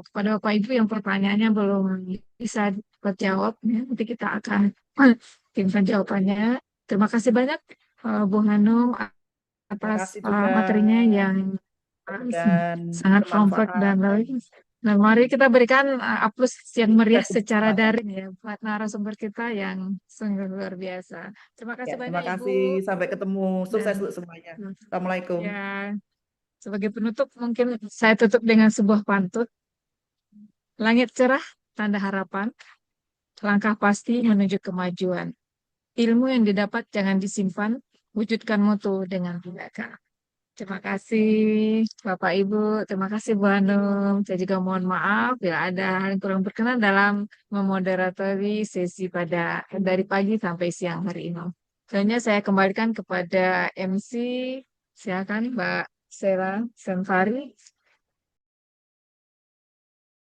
Speaker 2: kepada Bapak Ibu yang pertanyaannya belum bisa terjawab. Ya. Nanti kita akan kirimkan jawabannya. Terima kasih banyak Bu Hanum
Speaker 1: Terima
Speaker 2: atas
Speaker 1: kasih juga
Speaker 2: materinya yang
Speaker 1: dan
Speaker 2: sangat kompleks dan
Speaker 1: bermanfaat.
Speaker 2: baik. Nah, mari kita berikan aplaus yang meriah secara daring ya buat narasumber kita yang sungguh luar biasa. Terima kasih
Speaker 1: Ya,
Speaker 2: banyak
Speaker 1: terima
Speaker 2: Ibu.
Speaker 1: kasih, sampai ketemu, sukses
Speaker 2: Dan
Speaker 1: untuk semuanya. Assalamualaikum.
Speaker 2: ya, sebagai penutup mungkin saya tutup dengan sebuah pantun. Langit cerah, tanda harapan, langkah pasti menuju kemajuan. Ilmu yang didapat jangan disimpan, wujudkan mutu dengan tindakan. Terima kasih Bapak Ibu, terima kasih Bu Hanum. Saya juga mohon maaf bila ada hal yang kurang berkenan dalam memoderatori sesi pada dari pagi sampai siang hari ini. Selanjutnya saya kembalikan kepada MC. Silakan Mbak Sela Senfari.